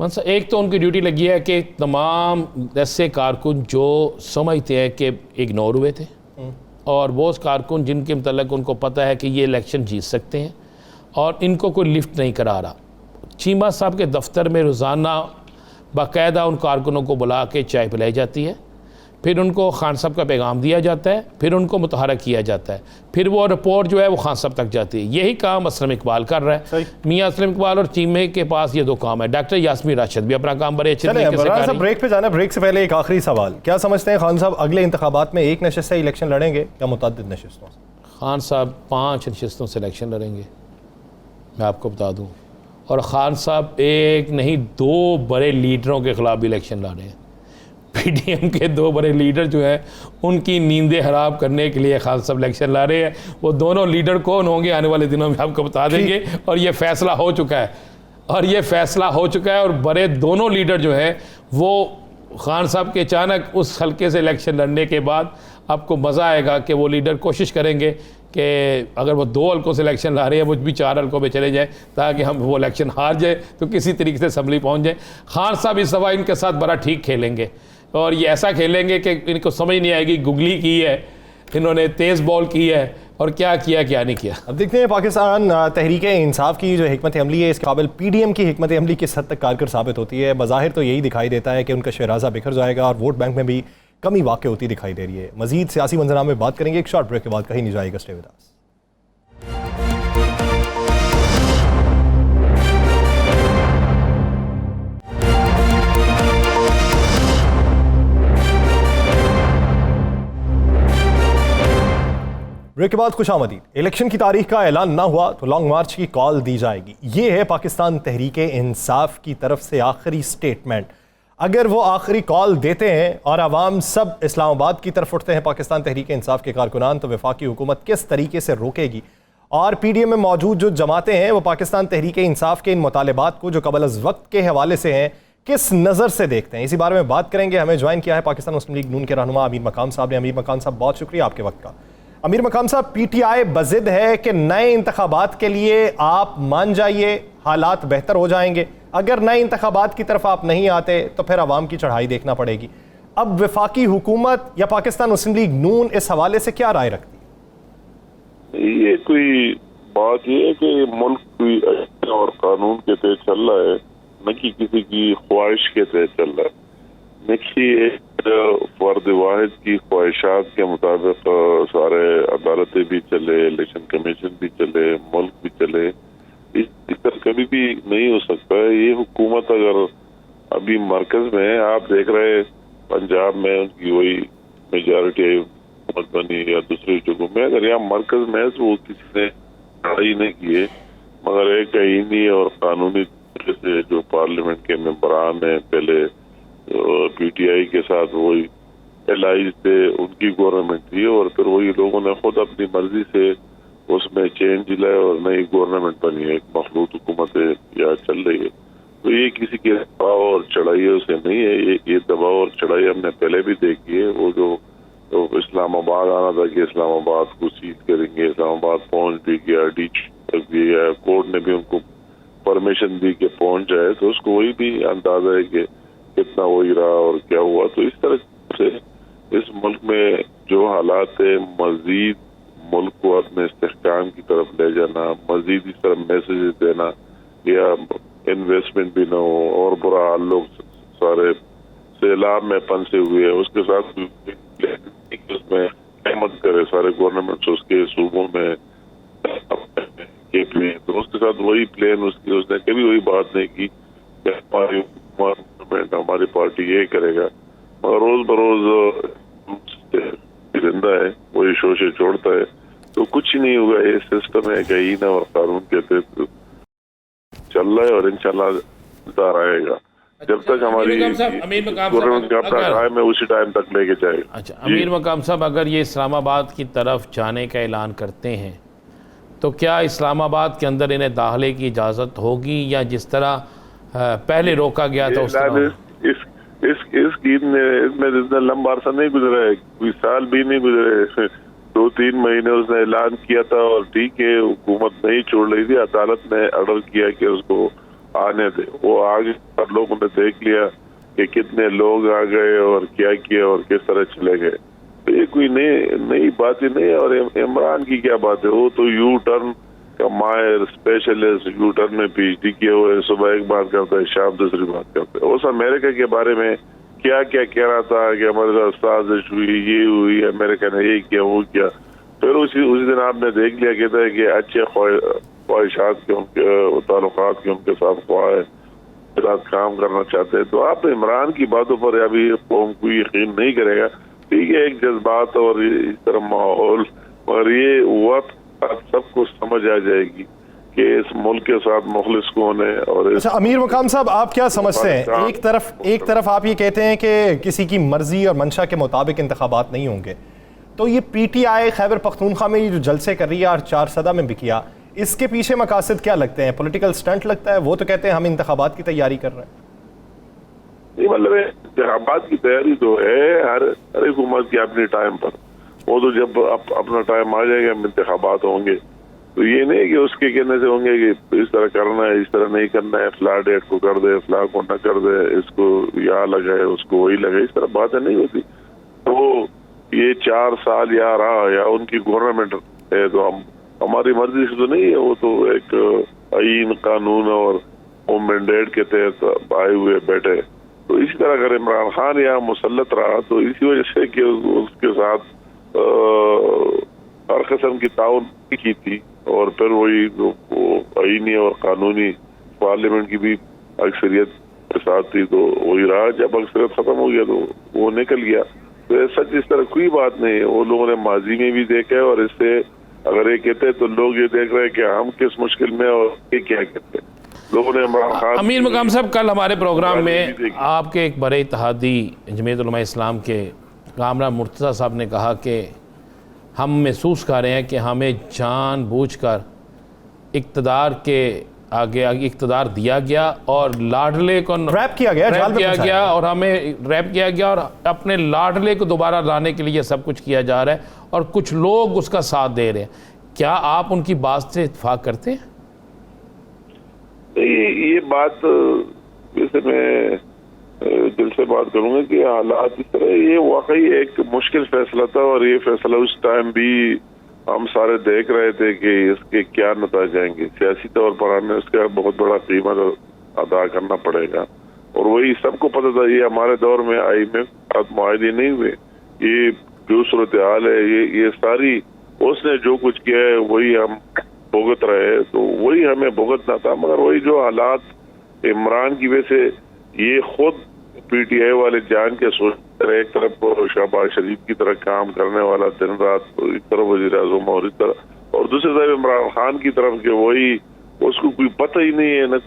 Speaker 2: मनसब एक तो उनकी ड्यूटी लगी है कि तमाम ऐसे कारकुन जो समझते हैं कि इग्नोर हुए थे, और वो कारकुन जिनके मतलब उनको पता है कि ये इलेक्शन जीत सकते हैं और इनको कोई लिफ्ट नहीं करा रहा, चीमा साहब के दफ्तर में रोज़ाना बाकायदा उन कारकुनों को बुला के चाय पिलाई जाती है, फिर उनको खान साहब का पैगाम दिया जाता है, फिर उनको मुतहरक किया जाता है, फिर वो रिपोर्ट जो है वो खान साहब तक जाती है। यही काम असलम इकबाल कर रहा है। मियां असलम इकबाल और चीमे के पास ये 2 काम है। डॉक्टर यास्मीन राशिद भी अपना काम बड़े अच्छे तरीके से कर रही है।
Speaker 1: ब्रेक पे जाना, ब्रेक से पहले एक आखिरी सवाल, क्या समझते हैं खान साहब अगले इंतखाबात में एक नशिस्त से इलेक्शन लड़ेंगे या मुतअद्दिद नशिस्तों से?
Speaker 2: खान साहब 5 नशिस्तों से इलेक्शन लड़ेंगे, मैं आपको बता दूँ। और खान साहब एक नहीं 2 बड़े लीडरों के खिलाफ भी इलेक्शन लड़ रहे हैं। PDM के 2 बड़े लीडर जो है उनकी नींदें हराम करने के लिए खान साहब इलेक्शन ला रहे हैं। वो दोनों लीडर कौन होंगे आने वाले दिनों में आपको बता देंगे, और ये फैसला हो चुका है। और बड़े दोनों लीडर जो है वो खान साहब के अचानक उस हल्के से इलेक्शन लड़ने के बाद आपको मज़ा आएगा कि वो लीडर कोशिश करेंगे कि अगर वो 2 हल्कों से इलेक्शन ला रहे हैं, वो भी 4 हल्कों पे चले जाए, ताकि हम वो इलेक्शन हार जाए तो किसी तरीके से असम्बली पहुंच जाए। खान साहब इस दफ़ा इनके साथ बड़ा ठीक खेलेंगे, और ये ऐसा खेलेंगे कि इनको समझ नहीं आएगी गुगली की है इन्होंने, तेज़ बॉल की है, और क्या किया क्या नहीं किया।
Speaker 1: अब देखते हैं पाकिस्तान तहरीक इंसाफ की जो हिकमत अमली है, इस काबिल PDM की हिकमत अमली किस हद तक कारगर साबित होती है। बज़ाहिर तो यही दिखाई देता है कि उनका शहराजा बिखर जाएगा और वोट बैंक में भी कमी वाक़ होती दिखाई दे रही है। मज़ीद सियासी मंजराम में बात करेंगे एक शॉर्ट ब्रेक के बाद, कहीं नहीं जाएगा, स्टे विद अस। ब्रेक के बाद खुशामदीद। इलेक्शन की तारीख का ऐलान ना हुआ तो लॉन्ग मार्च की कॉल दी जाएगी। ये है पाकिस्तान तहरीके इंसाफ की तरफ से आखिरी स्टेटमेंट। अगर वो आखिरी कॉल देते हैं और आवाम सब इस्लामाबाद की तरफ उठते हैं पाकिस्तान तहरीके इंसाफ के कारकुनान, तो वफाकी हुकूमत किस तरीके से रोकेगी? और PDM में मौजूद जो जमातें हैं वो पाकिस्तान तहरीके इंसाफ के इन मुतालिबात को जो कबल अज़ वक्त के हवाले से हैं किस नज़र से देखते हैं, इसी बारे में बात करेंगे। हमें ज्वाइन किया है पाकिस्तान मुस्लिम लीग नून के रहनुमा अमीर मकाम साहब ने। अमीर मकाम साहब, बहुत शुक्रिया आपके वक्त का। अमीर मकाम साहब, PTI बज़िद है कि नए इंतखाबात के लिए आप मान जाइए, हालात बेहतर हो जाएंगे। अगर नए इंतखाबात की तरफ आप नहीं आते तो फिर आवाम की चढ़ाई देखना पड़ेगी। अब वफाकी हुकूमत या पाकिस्तान मुस्लिम लीग नून इस हवाले से क्या राय रखती है?
Speaker 3: ये कोई बात ये है कि मुल्क कोई और कानून के तहत चल रहा है, न कि किसी की ख्वाहिश के तहत चल रहा है, न कि फर्द वाहिद की ख्वाहिशात के मुताबिक सारे अदालतें भी चले, इलेक्शन कमीशन भी चले, मुल्क भी चले। इस तरह कभी भी नहीं हो सकता है। ये हुकूमत अगर अभी मरकज में, आप देख रहे हैं पंजाब में उनकी वही मेजॉरिटी हुकूमत बनी या दूसरी जगहों में, अगर यहाँ मरकज में है तो वो किसी ने लड़ाई नहीं किए, मगर एक आईनी और कानूनी तरीके से जो पार्लियामेंट के मेंबरान हैं, पहले PTI के साथ वही एलाइज थे, उनकी गवर्नमेंट थी, और फिर वही लोगों ने खुद अपनी मर्जी से उसमें चेंज लाए और नई गवर्नमेंट बनी है, एक मखलूत हुकूमत या चल रही है। तो ये किसी के दबाव और चढ़ाइयों से नहीं है। ये दबाव और चढ़ाई हमने पहले भी देखी है। वो जो इस्लामाबाद आना था कि इस्लामाबाद को सीज करेंगे, इस्लामाबाद पहुंच भी गया, डीच तक भी गया, कोर्ट ने भी उनको परमिशन दी कि पहुंच जाए, तो उसको वही भी अंदाजा है कि कितना वही रहा और क्या हुआ। तो इस तरह से इस मुल्क में जो हालात है, मजीद मुल्क को अपने इस्तेहकाम की तरफ ले जाना, मजीद इस तरह मैसेज देना या इन्वेस्टमेंट भी ना हो और बुरा हाल, लोग सारे सैलाब में फंसे हुए हैं, उसके साथ उसमें हिम्मत करे सारे गवर्नमेंट उसके सूबों में के प्लेन, तो उसके साथ वही प्लेन उसने कभी वही बात नहीं की कि हमारी गवर्नमेंट, हमारी पार्टी ये करेगा, मगर रोज बरोज जिंदा है, वही शोशे छोड़ता है, तो कुछ ही नहीं होगा। ये सिस्टम है कि ना और कानून के तहत चल रहा है और इंशाल्लाह चलता रहेगा जब तक हमारी गवर्नमेंट का अपना टाइम है, उसी टाइम तक लेके जाएगा।
Speaker 2: अच्छा अमीर मकाम साहब, अगर ये इस्लामाबाद की तरफ जाने का ऐलान करते हैं तो क्या इस्लामाबाद के अंदर इन्हें दाखिले की इजाज़त होगी या जिस तरह पहले रोका गया था उस तरह?
Speaker 3: इस गीत ने इसमें इतना लंबा अरसा नहीं गुजरा है, कोई साल भी नहीं गुजरे, 2-3 महीने उसने ऐलान किया था और ठीक है, हुकूमत नहीं छोड़ रही थी, अदालत ने ऑर्डर किया कि उसको आने दे। वो आगे सब लोगों ने देख लिया कि कितने लोग आ गए और क्या किया और किस तरह चले गए। तो ये कोई नई बात ही नहीं है। और इमरान की क्या बात है, वो तो यू टर्न का माहिर स्पेशलिस्ट, यू टर्न में PhD किए हुए, सुबह एक बात करता है, शाम दूसरी बात करता है। उस अमेरिका के बारे में क्या क्या कह रहा था कि हमारे साथ साजिश हुई, ये हुई, अमेरिका ने ये किया, वो किया। फिर उसी दिन आपने देख लिया कहता है कि अच्छे ख्वाहिशात के उनके ताल्लुकात के उनके साथ ख्वाहिश काम करना चाहते हैं। तो आप इमरान की बातों पर अभी कौम को यकीन नहीं करेगा। ठीक है, एक जज्बात और इस तरह माहौल, और ये वक्त सबको समझ आ जाएगी कि इस मुल्क के साथ मुखलिस कौन है। और
Speaker 1: अच्छा अमीर मकाम साहब, आप क्या समझते हैं? एक तरफ आप ये कहते हैं कि किसी की मर्जी और मंशा के मुताबिक इंतखाबात नहीं होंगे, तो ये PTI खैबर पख्तूनख्वा में ये जो जलसे कर रही है और 4 सदा में भी किया, इसके पीछे मकासद क्या लगते हैं? पॉलिटिकल स्टंट लगता है? वो तो कहते हैं हम इंतखाबात की तैयारी कर रहे हैं।
Speaker 3: नहीं, मतलब इंतखाबात की तैयारी तो है हर हुकूमत की अपने टाइम पर, वो तो जब अपना टाइम आ जाएगा इंतखाबात होंगे। तो ये नहीं कि उसके कहने से होंगे कि इस तरह करना है, इस तरह नहीं करना है, फला डेट को कर दे, फला को न कर दे, इसको यहाँ लगाए, उसको वही लगाए, इस तरह बातें नहीं होती। तो ये 4 साल यहाँ रहा या उनकी गवर्नमेंट है, तो हमारी मर्जी से तो नहीं है, वो तो एक आईन, कानून और वो मैंडेट के तहत आए हुए बैठे। तो इसी तरह अगर इमरान खान यहाँ मुसल्लत रहा तो इसी वजह से कि उसके साथ हर किस्म की ताउन की थी, और फिर वही आईनी और कानूनी पार्लियामेंट की भी अक्सरियत के साथ थी, तो वही रहा। जब अक्सरियत खत्म हो गया तो वो निकल गया। तो सच इस तरह कोई बात नहीं है। वो लोगों ने माजी में भी देखा है, और इससे अगर ये कहते हैं तो लोग ये देख रहे हैं कि हम किस मुश्किल में और ये क्या कहते हैं। लोगों ने इमरान खान
Speaker 2: अमीर मकाम साहब, कल हमारे प्रोग्राम में आपके एक बड़े इत्तेहादी जमीयत उलमा इस्लाम के कामरान मुर्तज़ा साहब ने कहा कि हम महसूस कर रहे हैं कि हमें जानबूझकर इक़्तिदार के आगे इक़्तिदार दिया गया और लाडले को
Speaker 1: रैप किया गया,
Speaker 2: और हमें रैप किया गया और अपने लाडले को दोबारा लाने के लिए सब कुछ किया जा रहा है और कुछ लोग उसका साथ दे रहे हैं। क्या आप उनकी बात से इत्तेफाक करते हैं?
Speaker 3: ये बात वैसे मैं दिल से बात करूंगा कि हालात इस तरह, ये वाकई एक मुश्किल फैसला था, और ये फैसला उस टाइम भी हम सारे देख रहे थे कि इसके क्या नतीजे आएंगे। सियासी तौर पर हमें उसका बहुत बड़ा कीमत अदा करना पड़ेगा, और वही सबको पता था। ये हमारे दौर में IMF मुआहदे नहीं हुए, ये जो सूरत हाल है, ये सारी उसने जो कुछ किया है वही हम भुगत रहे हैं, तो वही हमें भुगतना था। मगर वही जो हालात इमरान की वजह से, ये खुद PTI वाले जान के सोच रहे, एक तरफ शहबाज शरीफ की तरह काम करने वाला दिन रात, एक तरफ वज़ीर आज़म और इस तरह, और दूसरी तरफ इमरान खान की तरफ के वही उसको कोई पता ही नहीं है, न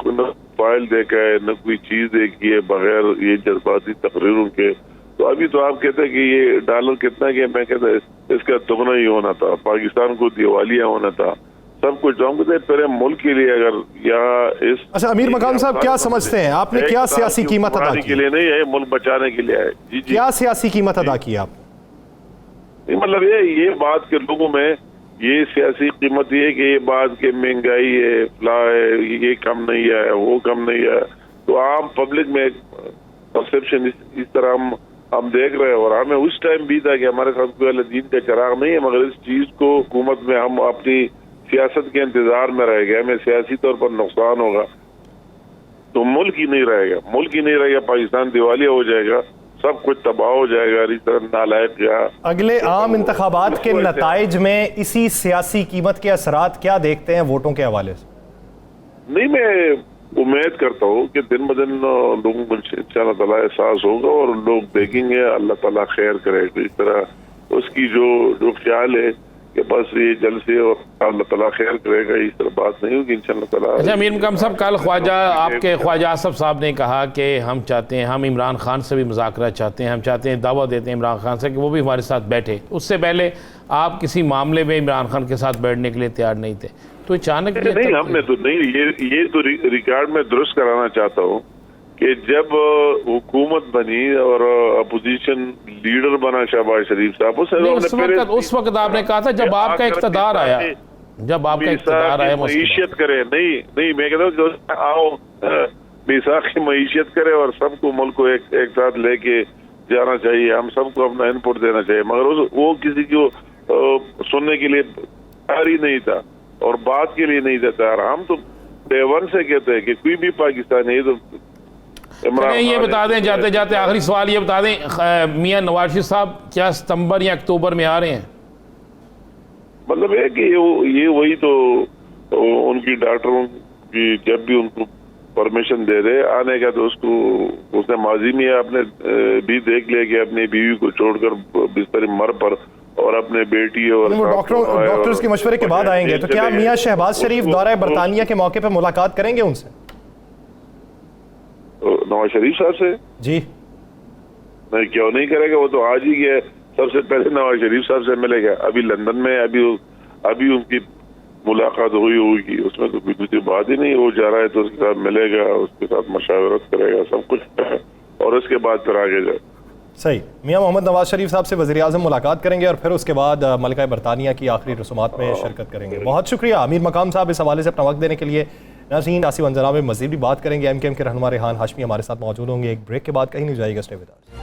Speaker 3: फाइल देखा है, न कोई चीज देखी है, बगैर ये जज्बाती तकरीरों के। तो अभी तो आप कहते हैं कि ये डॉलर कितना के, मैं कहता इसका दुगना ही होना था, पाकिस्तान को दिवालिया होना था, सब कुछ। हम कहते हैं पहले मुल्क के लिए अगर यहाँ इस।
Speaker 1: अच्छा अमीर मकाम साहब, क्या समझते हैं आपने क्या सियासी कीमत अदा की?
Speaker 3: के लिए नहीं है, मुल्क बचाने के लिए है। जी जी,
Speaker 1: क्या सियासी कीमत अदा की आप?
Speaker 3: मतलब ये बात के लोगों में ये सियासी कीमत ये कि ये बात के महंगाई है, फला है, ये कम नहीं है, वो कम नहीं है, तो आम पब्लिक में परसेप्शन इस तरह हम देख रहे हैं। और हमें उस टाइम भी था कि हमारे साथ कोई दीन का चिराग नहीं है, मगर इस चीज को हुकूमत में हम अपनी सियासत के इंतजार में रह गए, हमें सियासी तौर पर नुकसान होगा तो मुल्क ही नहीं रहेगा, मुल्क ही नहीं रहेगा, पाकिस्तान दिवालिया हो जाएगा, सब कुछ तबाह हो जाएगा। इस तरह नालायक यहाँ
Speaker 1: अगले आम इंतखाबात के नताइज में इसी सियासी कीमत के असरात क्या देखते हैं वोटों के हवाले से?
Speaker 3: नहीं, मैं उम्मीद करता हूँ कि दिन ब दिन लोगों को इंशाअल्लाह ताला एहसास होगा और लोग देखेंगे, अल्लाह ताला खैर करेगा। इस तरह उसकी जो ख्याल है कि बस ये जल से और अल्लाह ताला खैर करेगा, इस तरह बात नहीं होगी इंशाअल्लाह ताला।
Speaker 2: अच्छा अमीर मकाम साहब, कल आपके ख्वाजा आसफ साहब ने कहा कि हम चाहते हैं, हम इमरान खान से भी मुज़ाकरा चाहते हैं, हम चाहते हैं, दावा देते हैं इमरान खान से कि वो भी हमारे साथ बैठे। उससे पहले आप किसी मामले में इमरान खान के साथ बैठने के लिए तैयार नहीं थे, तो अचानक
Speaker 3: नहीं, हमने तो नहीं, ये तो रिकॉर्ड में दुरुस्त कराना चाहता हूँ कि जब हुकूमत बनी और अपोजिशन लीडर बना शहबाज शरीफ साहब,
Speaker 2: उस वक्त आपने कहा था जब आपका इक़्तिदार आया, जब आपका इक़्तिदार आया,
Speaker 3: मईशत करे, नहीं मैं कहता हूँ आओ बेसाख की मईशत करे और सबको मुल्क को एक साथ लेके जाना चाहिए, हम सबको अपना इनपुट देना चाहिए, मगर वो किसी को सुनने के लिए तैयार ही नहीं था और बात के लिए नहीं था तैयार। हम तो डे-1 से कहते हैं कि कोई भी पाकिस्तानी तो
Speaker 2: ये बता दें, जाते जाते आखिरी सवाल ये बता दें, मियां नवाज शरीफ साहब क्या सितंबर या अक्टूबर में आ रहे हैं?
Speaker 3: मतलब है कि ये वही तो उनकी डॉक्टरों की जब भी उनको परमिशन दे दे आने का, तो उसने माजी में आपने भी देख लिया कि अपनी बीवी को छोड़कर बिस्तर मर पर और अपने बेटी और
Speaker 1: डॉक्टर्स के मशवरे के बाद आएंगे, तो क्या मियां शहबाज शरीफ दौरा बरतानिया के मौके पर मुलाकात करेंगे उनसे?
Speaker 3: नवाज शरीफ साहब से?
Speaker 1: जी
Speaker 3: नहीं, क्यों नहीं करेगा, वो तो आज ही गया, सबसे पहले नवाज शरीफ साहब से मिलेगा। अभी लंदन में अभी उनकी मुलाकात हुई होगी, उसमें तो कोई दूसरी बात ही नहीं। वो जा रहा है तो उसके साथ मिलेगा, उसके साथ मशावरत करेगा, सब कुछ और उसके बाद फिर आगे जाए।
Speaker 1: सही, मियां मोहम्मद नवाज शरीफ साहब से वज़ीर आज़म मुलाकात करेंगे और फिर उसके बाद मलिका बरतानिया की आखिरी रसूमात में शिरकत करेंगे। बहुत शुक्रिया अमीर मकाम साहब इस हवाले से अपना वक्त देने के लिए। नाज़रीन, आसिफ अंजना में मज़ीद भी बात करेंगे। MKM के रहनुमा रेहान हाशमी हमारे साथ मौजूद होंगे। एक ब्रेक के बाद कहीं नहीं जाइएगा, स्टे विद अस।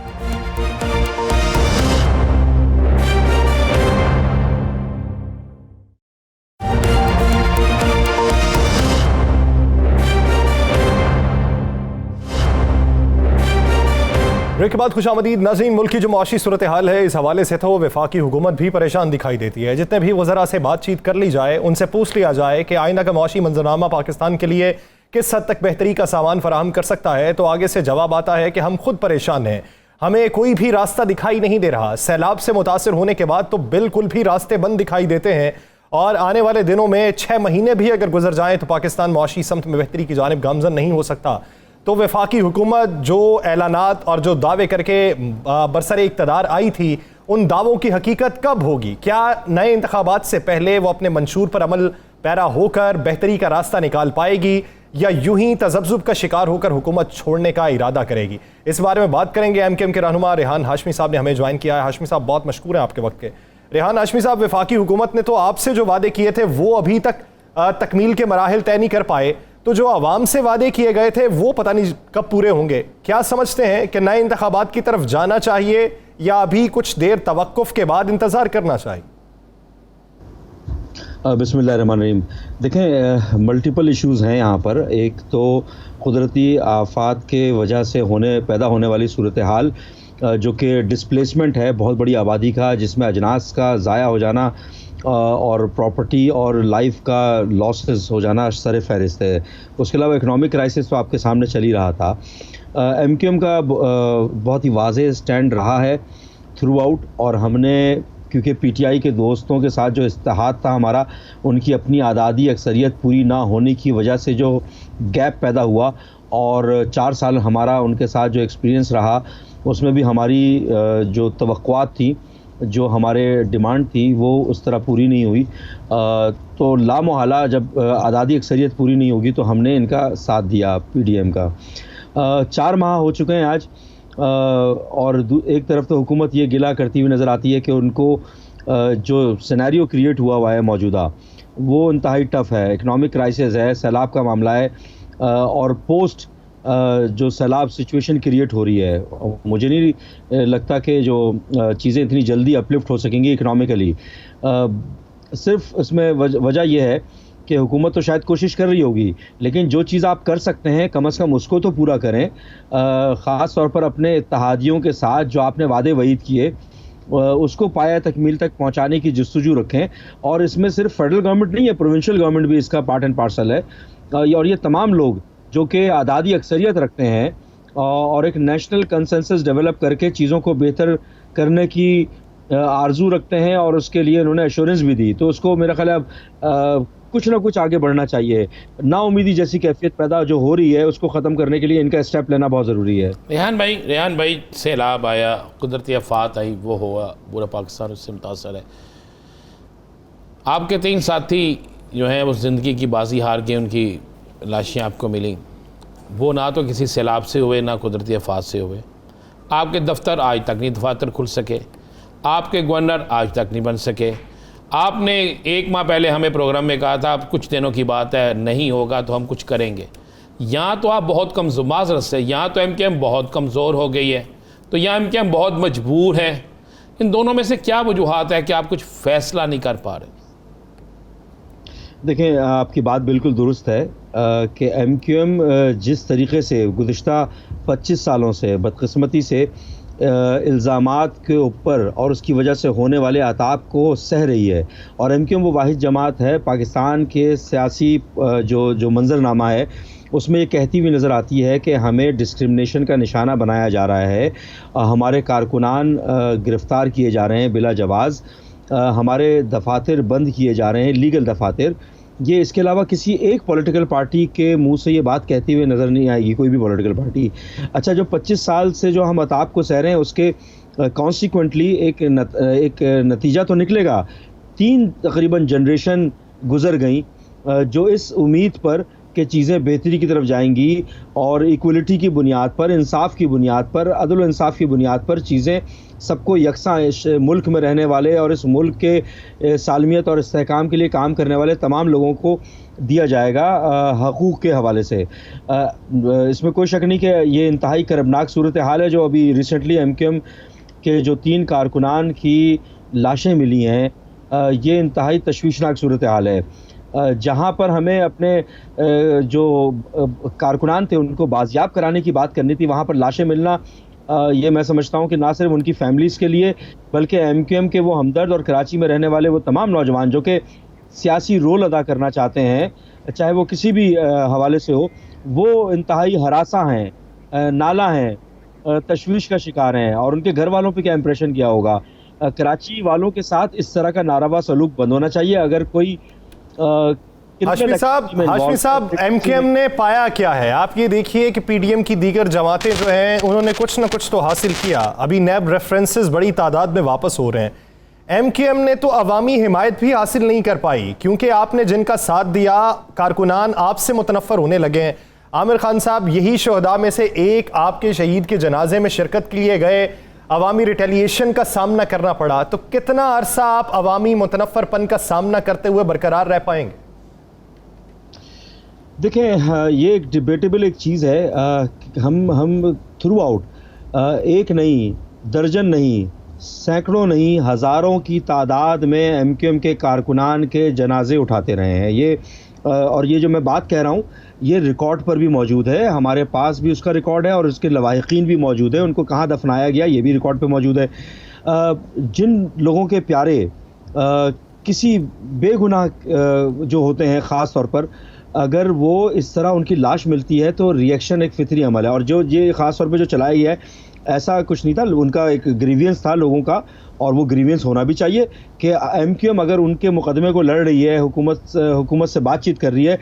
Speaker 1: ब्रेक के बाद खुशामदीद। नाज़रीन, मुल्क की जो मुआशी सूरत हाल है, इस हवाले से तो वफाकी हुकूमत भी परेशान दिखाई देती है। जितने भी वज़रा से बातचीत कर ली जाए, उनसे पूछ लिया जाए कि आइंदा का मुआशी मंजरनामा पाकिस्तान के लिए किस हद तक बेहतरी का सामान फराहम कर सकता है, तो आगे से जवाब आता है कि हम खुद परेशान हैं, हमें कोई भी रास्ता दिखाई नहीं दे रहा। सैलाब से मुतासिर होने के बाद तो बिल्कुल भी रास्ते बंद दिखाई देते हैं और आने वाले दिनों में 6 महीने भी अगर गुजर जाएं तो पाकिस्तान मुआशी समत में बेहतरी की जानिब गामजन नहीं हो सकता। तो वफाकी हुकूमत जो ऐलानात और जो दावे करके बरसरे इक़्तिदार आई थी, उन दावों की हकीकत कब होगी? क्या नए इंतखाबात से पहले वो अपने मंशूर पर अमल पैरा होकर बेहतरी का रास्ता निकाल पाएगी या यूं ही तज़ब्ज़ुब का शिकार होकर हुकूमत छोड़ने का इरादा करेगी? इस बारे में बात करेंगे। MKM के रहनुमा रेहान हाशमी साहब ने हमें ज्वाइन किया है। हाशमी साहब, बहुत मशकूर हैं आपके वक्त के। रेहान हाशमी साहब, वफाकी हुकूमत ने तो आपसे जो वादे किए थे वो अभी तक तकमील के मराहिल तय नहीं कर पाए, तो जो आवाम से वादे किए गए थे वो पता नहीं कब पूरे होंगे। क्या समझते हैं कि नए इंतखाबात की तरफ जाना चाहिए या अभी कुछ देर तवक्कुफ के बाद इंतज़ार करना चाहिए?
Speaker 4: बिस्मिल्लाहिर्रहमानिर्रहीम। देखें, मल्टीपल इश्यूज़ हैं यहाँ पर। एक तो कुदरती आफात के वजह से पैदा होने वाली सूरत हाल, जो कि डिस्प्लेसमेंट है बहुत बड़ी आबादी का, जिसमें अजनास का ज़ाया हो जाना और प्रॉपर्टी और लाइफ का लॉसेस हो जाना सर फहरिस्त है। उसके अलावा इकनॉमिक क्राइसिस तो आपके सामने चल ही रहा था। MKM का बहुत ही वाज़ेह स्टैंड रहा है थ्रू आउट, और हमने क्योंकि PTI के दोस्तों के साथ जो इत्तेहाद था हमारा, उनकी अपनी आदादी अक्सरियत पूरी ना होने की वजह से जो गैप पैदा हुआ, और 4 साल हमारा उनके साथ जो एक्सपीरियंस रहा, उसमें भी हमारी जो तवक्कुआत थी, जो हमारे डिमांड थी, वो उस तरह पूरी नहीं हुई। तो लामोहला जब आदादी अक्सरियत पूरी नहीं होगी तो हमने इनका साथ दिया PDM का। 4 माह हो चुके हैं आज, और एक तरफ तो हुकूमत ये गिला करती हुई नज़र आती है कि उनको जो सिनेरियो क्रिएट हुआ है मौजूदा, वो इंतहाई टफ़ है। इकनॉमिक क्राइसिस है, सैलाब का मामला है, और पोस्ट जो सैलाब सिचुएशन क्रिएट हो रही है, मुझे नहीं लगता कि जो चीज़ें इतनी जल्दी अपलिफ्ट हो सकेंगी इकनॉमिकली। सिर्फ इसमें वजह यह है कि हुकूमत तो शायद कोशिश कर रही होगी, लेकिन जो चीज़ आप कर सकते हैं कम से कम उसको तो पूरा करें। ख़ास तौर पर अपने इत्तेहादियों के साथ जो आपने वादे वईद किए, उसको पाया तकमील तक पहुंचाने की जस्तजू रखें। और इसमें सिर्फ फेडरल गवर्नमेंट नहीं है, प्रोविंशियल गवर्नमेंट भी इसका पार्ट एंड पार्सल है। और ये तमाम लोग जो कि आदादी अक्सरियत रखते हैं और एक नेशनल कंसेंसस डेवलप करके चीज़ों को बेहतर करने की आरजू रखते हैं, और उसके लिए उन्होंने एश्योरेंस भी दी, तो उसको मेरा ख्याल है कुछ ना कुछ आगे बढ़ना चाहिए। नाउमीदी जैसी कैफियत पैदा जो हो रही है, उसको ख़त्म करने के लिए इनका स्टेप लेना बहुत ज़रूरी है।
Speaker 2: रेहान भाई, सैलाब आया, कुदरती आफात आई, वो हुआ, पूरा पाकिस्तान उससे मुतासर है। आपके 3 साथी जो हैं वो ज़िंदगी की बाजी हार के उनकी लाशें आपको मिली। वो ना तो किसी सैलाब से हुए, ना कुदरती आफात से हुए। आपके दफ्तर आज तक नहीं दफातर खुल सके, आपके गवर्नर आज तक नहीं बन सके। आपने 1 माह पहले हमें प्रोग्राम में कहा था, अब कुछ दिनों की बात है, नहीं होगा तो हम कुछ करेंगे। यहाँ तो आप बहुत कमज़ोर, माज़रत से, यहाँ तो MKM बहुत कमज़ोर हो गई है, तो यहाँ MKM बहुत मजबूर है। इन दोनों में से क्या वजूहात है कि आप कुछ फ़ैसला नहीं कर पा रहे?
Speaker 4: देखें, आपकी बात बिल्कुल दुरुस्त है कि MKM जिस तरीके से गुज़िश्ता 25 सालों से बदकिस्मती से इल्ज़ामात के ऊपर और उसकी वजह से होने वाले आताब को सह रही है, और MKM वो वाहिद जमात है पाकिस्तान के सियासी जो मंजरनामा है, उसमें ये कहती हुई नज़र आती है कि हमें डिस्क्रिमिनेशन का निशाना बनाया जा रहा है, हमारे कारकुनान गिरफ़्तार किए जा रहे हैं बिला जवाज़, हमारे दफातर बंद किए जा रहे हैं, लीगल दफातर। ये इसके अलावा किसी एक पॉलिटिकल पार्टी के मुंह से ये बात कहती हुई नज़र नहीं आएगी, कोई भी पॉलिटिकल पार्टी। अच्छा, जो 25 साल से जो हम अताब को सह रहे हैं, उसके कॉन्सिक्वेंटली एक नतीजा तो निकलेगा। 3 तकरीबन जनरेशन गुजर गई जो इस उम्मीद पर कि चीज़ें बेहतरी की तरफ जाएंगी और इक्वलिटी की बुनियाद पर, इंसाफ की बुनियाद पर, अदल इंसाफ की बुनियाद पर चीज़ें सबको यकसा इस मुल्क में रहने वाले और इस मुल्क के सालमियत और इस्तेहकाम के लिए काम करने वाले तमाम लोगों को दिया जाएगा हकूक़ के हवाले से। इसमें कोई शक नहीं कि ये इंतहाई करबनाक सूरत हाल है जो अभी रिसेंटली MKM के जो 3 कारकुनान की लाशें मिली हैं, ये इंतहाई तशवीशनाक सूरत हाल है, जहाँ पर हमें अपने जो कारकुनान थे उनको बाजियाब कराने की बात करनी थी, वहाँ पर लाशें मिलना, ये मैं समझता हूँ कि ना सिर्फ उनकी फैमिलीज़ के लिए बल्कि MKM के वो हमदर्द और कराची में रहने वाले वो तमाम नौजवान जो कि सियासी रोल अदा करना चाहते हैं, चाहे वो किसी भी हवाले से हो, वो इंतहाई हरासा हैं, नाला हैं, तशवीश का शिकार हैं और उनके घर वालों पे क्या इंप्रेशन किया होगा। कराची वालों के साथ इस तरह का नारावा सलूक बंद होना चाहिए। अगर कोई
Speaker 1: हाशमी साहब एमकेएम ने पाया क्या है? आप ये देखिए कि पीडीएम की दीगर जमातें जो हैं उन्होंने कुछ ना कुछ तो हासिल किया। अभी नैब रेफरेंसेस बड़ी तादाद में वापस हो रहे हैं। एमकेएम ने तो अवामी हिमायत भी हासिल नहीं कर पाई, क्योंकि आपने जिनका साथ दिया कारकुनान आपसे मुतनफ़र होने लगे हैं। आमिर खान साहब यही शोहदा में से एक आपके शहीद के जनाजे में शिरकत के लिए गए, अवामी रिटेलिएशन का सामना करना पड़ा। तो कितना अरसा आप अवामी मुतनफ़रपन का सामना करते हुए बरकरार रह पाएंगे?
Speaker 4: देखें, ये एक डिबेटेबल एक चीज़ है। हम थ्रू आउट एक नहीं, दर्जन नहीं, सैकड़ों नहीं, हज़ारों की तादाद में एमक्यूएम के कारकुनान के जनाजे उठाते रहे हैं। ये और ये जो मैं बात कह रहा हूँ ये रिकॉर्ड पर भी मौजूद है, हमारे पास भी उसका रिकॉर्ड है और उसके लवाहिकीन भी मौजूद है। उनको कहाँ दफनाया गया ये भी रिकॉर्ड पे मौजूद है। जिन लोगों के प्यारे किसी बेगुनाह जो होते हैं, ख़ास तौर पर अगर वो इस तरह उनकी लाश मिलती है तो रिएक्शन एक फितरी अमल है। और जो ये ख़ास तौर पे जो चलाया गया है, ऐसा कुछ नहीं था, उनका एक ग्रीवियंस था लोगों का, और वो ग्रीवियंस होना भी चाहिए कि एमक्यूएम अगर उनके मुकदमे को लड़ रही है, हुकूमत से बातचीत कर रही है,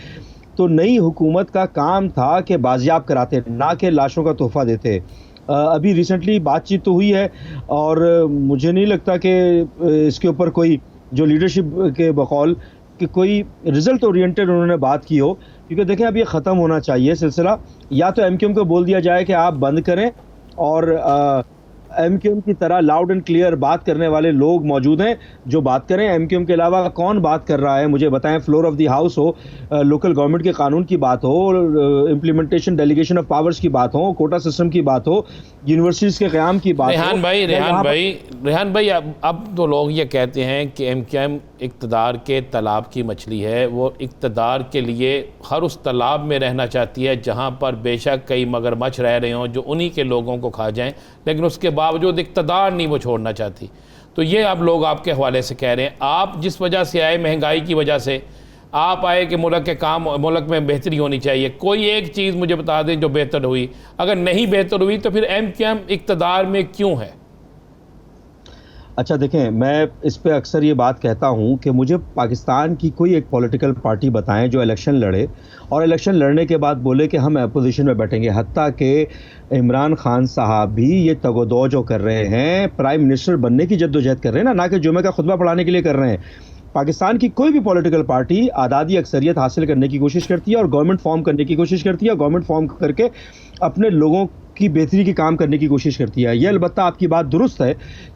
Speaker 4: तो नई हुकूमत का काम था कि बाजियाब कराते, ना कि लाशों का तोहफा देते। अभी रिसेंटली बातचीत तो हुई है और मुझे नहीं लगता कि इसके ऊपर कोई जो लीडरशिप के बकौल कि कोई रिजल्ट ओरिएंटेड उन्होंने बात की हो, क्योंकि देखें अब ये ख़त्म होना चाहिए सिलसिला। या तो एमक्यूएम को बोल दिया जाए कि आप बंद करें, और एमक्यूएम की तरह लाउड एंड क्लियर बात करने वाले लोग मौजूद हैं जो बात करें। एमक्यूएम के अलावा कौन बात कर रहा है मुझे बताएं। फ्लोर ऑफ द हाउस हो, लोकल गवर्नमेंट के कानून की बात हो, इम्प्लीमेंटेशन डेलीगेशन ऑफ पावर्स की बात हो, कोटा सिस्टम की बात हो, यूनिवर्सिटीज़ के क़याम की बात हो।
Speaker 2: रेहान भाई अब तो लोग ये कहते हैं कि एमक्यूएम इक़्तिदार के तालाब की मछली है। वो इक़्तिदार के लिए हर उस तालाब में रहना चाहती है जहाँ पर बेशक कई मगरमच्छ रह रहे हों जो उन्हीं के लोगों को खा जाएं, लेकिन उसके बावजूद इक़्तिदार नहीं वो छोड़ना चाहती। तो ये अब लोग आपके हवाले से कह रहे हैं। आप जिस वजह से आए, महंगाई की वजह से आप आए कि मुल्क के काम, मुल्क में बेहतरी होनी चाहिए। कोई एक चीज़ मुझे बता दें जो बेहतर हुई। अगर नहीं बेहतर हुई तो फिर एमक्यूएम इक़्तिदार में क्यों है?
Speaker 4: अच्छा देखें, मैं इस पे अक्सर ये बात कहता हूँ कि मुझे पाकिस्तान की कोई एक पॉलिटिकल पार्टी बताएं जो इलेक्शन लड़े और इलेक्शन लड़ने के बाद बोले कि हम अपोजिशन में बैठेंगे। हत्ता कि इमरान खान साहब भी ये तगोदो जो कर रहे हैं, प्राइम मिनिस्टर बनने की जद्दोजहद कर रहे हैं ना कि जुमे का खुतबा पढ़ाने के लिए कर रहे हैं। पाकिस्तान की कोई भी पॉलिटिकल पार्टी आज़ादी अक्सरियत हासिल करने की कोशिश करती है और गवर्नमेंट फॉर्म करने की कोशिश करती है, गवर्नमेंट फॉर्म करके अपने लोगों की बेहतरी की काम करने की कोशिश करती है। यह अलबत्ता आपकी बात दुरुस्त है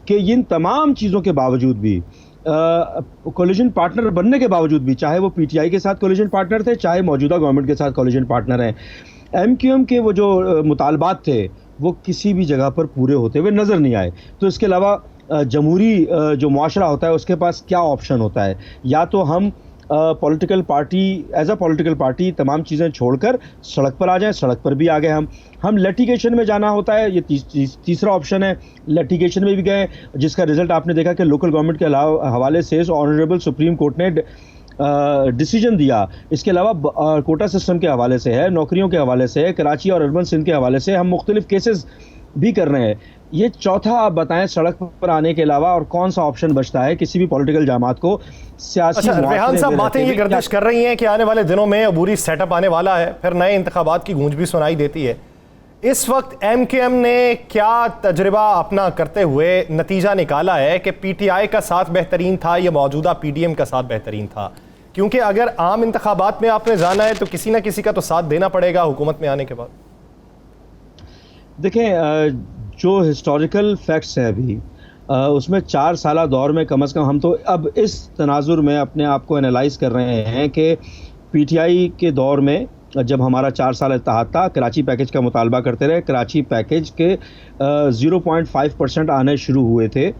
Speaker 4: कि इन तमाम चीज़ों के बावजूद भी, कोलिशन पार्टनर बनने के बावजूद भी, चाहे वो पीटीआई के साथ कोलिशन पार्टनर थे, चाहे मौजूदा गवर्नमेंट के साथ कोलिशन पार्टनर हैं, एमक्यूएम के वो जो मुतालबात थे वो किसी भी जगह पर पूरे होते हुए नज़र नहीं आए। तो इसके अलावा जमहूरी जो मुआशरा होता है उसके पास क्या ऑप्शन होता है? या तो हम political party as a political party तमाम चीज़ें छोड़कर सड़क पर आ जाएं, सड़क पर भी आ गए हम लिटिगेशन में जाना होता है, ये तीसरा ऑप्शन है। लिटिगेशन में भी गए जिसका रिजल्ट आपने देखा कि लोकल गवर्नमेंट के हवाले से ऑनरेबल सुप्रीम कोर्ट ने डिसीजन दिया। इसके अलावा कोटा सिस्टम के हवाले से है, नौकरियों के हवाले से है, कराची और अर्बन सिंध के हवाले से हम मुख्तलिफ केसेस भी कर रहे हैं। ये चौथा आप बताएं सड़क पर आने के अलावा और कौन सा ऑप्शन बचता है किसी भी पॉलिटिकल जामात को सियासी।
Speaker 1: रेहान साहब, बातें ये गर्दिश कर रही हैं कि आने वाले दिनों में अबूरी सेटअप आने वाला है, फिर नए इंतखाबात की गूंज भी सुनाई देती है। इस वक्त एमकेएम ने क्या तजर्बा अपना करते हुए नतीजा निकाला है कि पीटीआई का साथ बेहतरीन था या मौजूदा पीडीएम का साथ बेहतरीन था? क्योंकि अगर आम इंतखाबात में आपने जाना है तो किसी ना किसी का तो साथ देना पड़ेगा हुकूमत में आने के बाद।
Speaker 4: देखें, जो हिस्टोरिकल फैक्ट्स हैं अभी उसमें 4 साला दौर में कम से कम हम तो अब इस तनाजुर में अपने आप को एनालाइज कर रहे हैं कि पीटीआई के दौर में जब हमारा 4 साल इत्तेहाद था, कराची पैकेज का मुतालबा करते रहे। कराची पैकेज के 0.5% आने शुरू हुए थे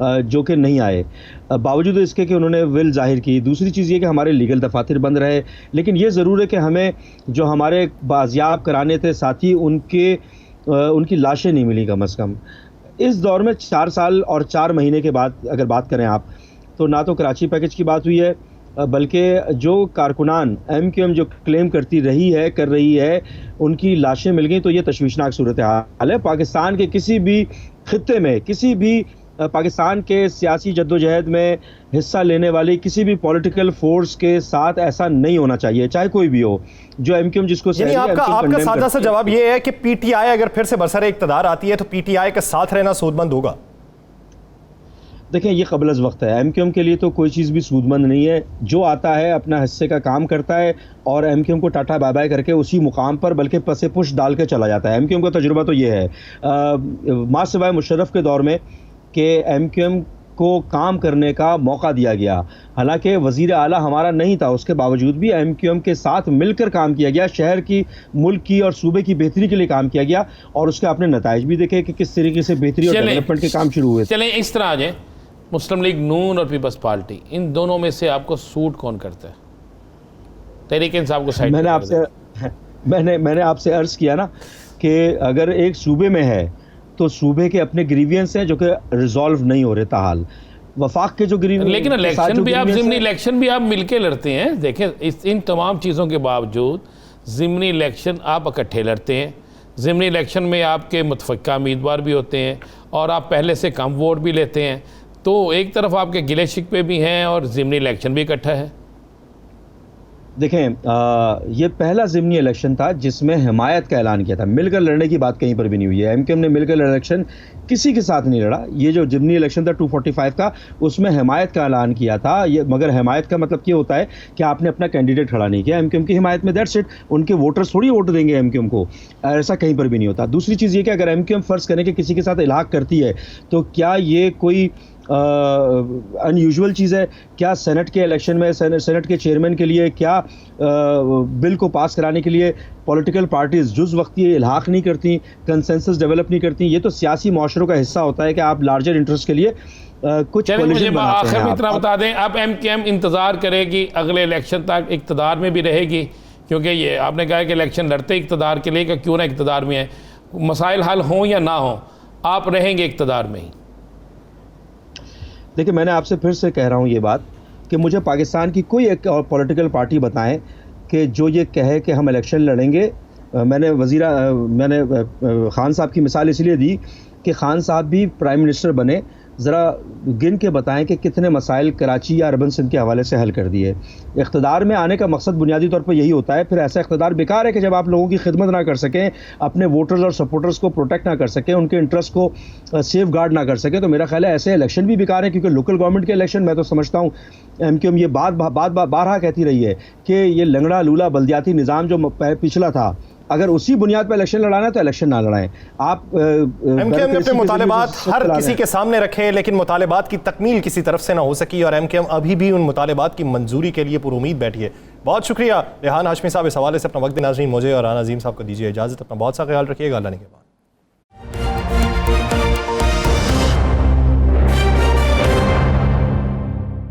Speaker 4: जो कि नहीं आए, बावजूद इसके कि उन्होंने विल जाहिर की। दूसरी चीज़ ये कि हमारे लीगल दफातर बंद रहे, लेकिन ये ज़रूर है कि हमें जो हमारे बाजियाब कराने थे साथी उनकी लाशें नहीं मिली कम से कम। इस दौर में 4 साल और 4 महीने के बाद अगर बात करें आप, तो ना तो कराची पैकेज की बात हुई है, बल्कि जो कारकुनान MQM जो क्लेम कर रही है उनकी लाशें मिल गई, तो ये तशवीशनाक सूरत हाल है। पाकिस्तान के किसी भी खित्ते में, किसी भी पाकिस्तान के सियासी जद्दोजहद में हिस्सा लेने वाली किसी भी पॉलिटिकल फोर्स के साथ ऐसा नहीं होना चाहिए, चाहे कोई भी हो। जो MQM जिसको
Speaker 1: यानी आपका सादा सा जवाब ये है कि PTI अगर फिर से बरसर इक़्तिदार आती है तो PTI के साथ रहना सूदमंद होगा?
Speaker 4: देखें, ये क़ब्ल वक्त है। MQM के लिए तो कोई चीज़ भी सूदमंद नहीं है। जो आता है अपना हिस्से का काम करता है और MQM को टाटा बाय बाय करके उसी मुकाम पर बल्कि पसे पुश डाल के चला जाता है। MQM का तजुर्बा तो ये है, मां सिवाय मुशर्रफ के दौर में, कि MQM को काम करने का मौका दिया गया। हालांकि वज़ीर आला हमारा नहीं था, उसके बावजूद भी MQM के साथ मिलकर काम किया गया, शहर की, मुल्क की और सूबे की बेहतरी के लिए काम किया गया, और उसके आपने नताइज भी देखे कि किस तरीके से बेहतरी और डेवलपमेंट के काम शुरू हुए।
Speaker 2: चलें इस तरह आ जाए, मुस्लिम लीग नून और पीपल्स पार्टी, इन दोनों में से आपको सूट कौन करता है? तहरीक इंसाफ को साइड
Speaker 4: मैंने आपसे अर्ज़ किया ना कि अगर एक सूबे में है तो सूबे के अपने ग्रीवियंस हैं जो कि रिजॉल्व नहीं हो रहे ताहाल। वफाक के जो ग्रीवियंस,
Speaker 2: लेकिन इलेक्शन भी आप ज़िमनी इलेक्शन भी आप मिलके लड़ते हैं। देखें, इन तमाम चीज़ों के बावजूद ज़िमनी इलेक्शन आप इकट्ठे लड़ते हैं। ज़िमनी इलेक्शन में आपके मुतफ़क्का उम्मीदवार भी होते हैं और आप पहले से कम वोट भी लेते हैं। तो एक तरफ आपके गिले शिकवे भी हैं और ज़िमनी इलेक्शन भी इकट्ठा है।
Speaker 4: देखें, ये पहला ज़िमनी इलेक्शन था जिसमें हिमायत का ऐलान किया था। मिलकर लड़ने की बात कहीं पर भी नहीं हुई है। MQM ने मिलकर इलेक्शन किसी के साथ नहीं लड़ा। ये जो ज़िमनी इलेक्शन था 245 का, उसमें हिमायत का ऐलान किया था। ये मगर हिमायत का मतलब ये होता है कि आपने अपना कैंडिडेट खड़ा नहीं किया MQM की हिमायत में, दैट्स इट। उनके वोटर्स थोड़ी वोट देंगे MQM को, ऐसा कहीं पर भी नहीं होता। दूसरी चीज़ ये कि अगर MQM फ़र्ज़ करें कि किसी के साथ इल्हाक करती है, तो क्या ये कोई अनयूजुअल चीज़ है? क्या सेनेट के इलेक्शन में सेनेट के चेयरमैन के लिए क्या बिल को पास कराने के लिए पॉलिटिकल पार्टीज जुज़ वक्ती इल्हाक नहीं करती, कंसेंसस डेवलप नहीं करती? ये तो सियासी माशरों का हिस्सा होता है कि आप लार्जर इंटरेस्ट के लिए कुछ
Speaker 2: मुझे आखिर में इतना बता दें, अब MQM इंतज़ार करेगी अगले इलेक्शन तक इक़्तिदार में भी रहेगी? क्योंकि ये आपने कहा कि इलेक्शन लड़ते इक़्तिदार के लिए, क्यों ना इक़्तिदार में है, मसाइल हल हों या ना हों, आप रहेंगे इक़्तिदार में ही?
Speaker 4: देखिए, मैंने आपसे फिर से कह रहा हूँ ये बात कि मुझे पाकिस्तान की कोई एक और पॉलिटिकल पार्टी बताएं कि जो ये कहे कि हम इलेक्शन लड़ेंगे। मैंने खान साहब की मिसाल इसलिए दी कि खान साहब भी प्राइम मिनिस्टर बने, ज़रा गिन के बताएं कि कितने मसाइल कराची या अर्बन सिंध के हवाले से हल कर दिए। इक़्तिदार में आने का मकसद बुनियादी तौर पर यही होता है। फिर ऐसा इक़्तिदार बेकार है कि जब आप लोगों की खिदमत ना कर सकें, अपने वोटर्स और सपोर्टर्स को प्रोटेक्ट ना कर सकें, उनके इंटरेस्ट को सेफ गार्ड ना कर सकें, तो मेरा ख्याल है ऐसे इलेक्शन भी बेकार है। क्योंकि लोकल गवर्नमेंट के इलेक्शन, मैं तो समझता हूँ MQM ये बारहा कहती रही है कि ये लंगड़ा लूला बल्दियाती निज़ाम जो पिछला था, अगर उसी बुनियाद पर इलेक्शन लड़ाना है तो इलेक्शन ना लड़ाएं। आप
Speaker 1: MQM ने अपने मुतालेबात हर किसी के सामने रखे, लेकिन मुतालेबात की तकमील किसी तरफ से ना हो सकी और MQM अभी भी उन मुतालेबात की मंजूरी के लिए पुरुमीद बैठी है। बहुत शुक्रिया रेहान हाशमी साहब, इस हवाले से अपना वक्त। नाज़रीन, मुझे और राना अजीम साहब को दीजिए इजाज़त। अपना बहुत सा ख्याल रखिएगा। अल्लाह ने के बाद।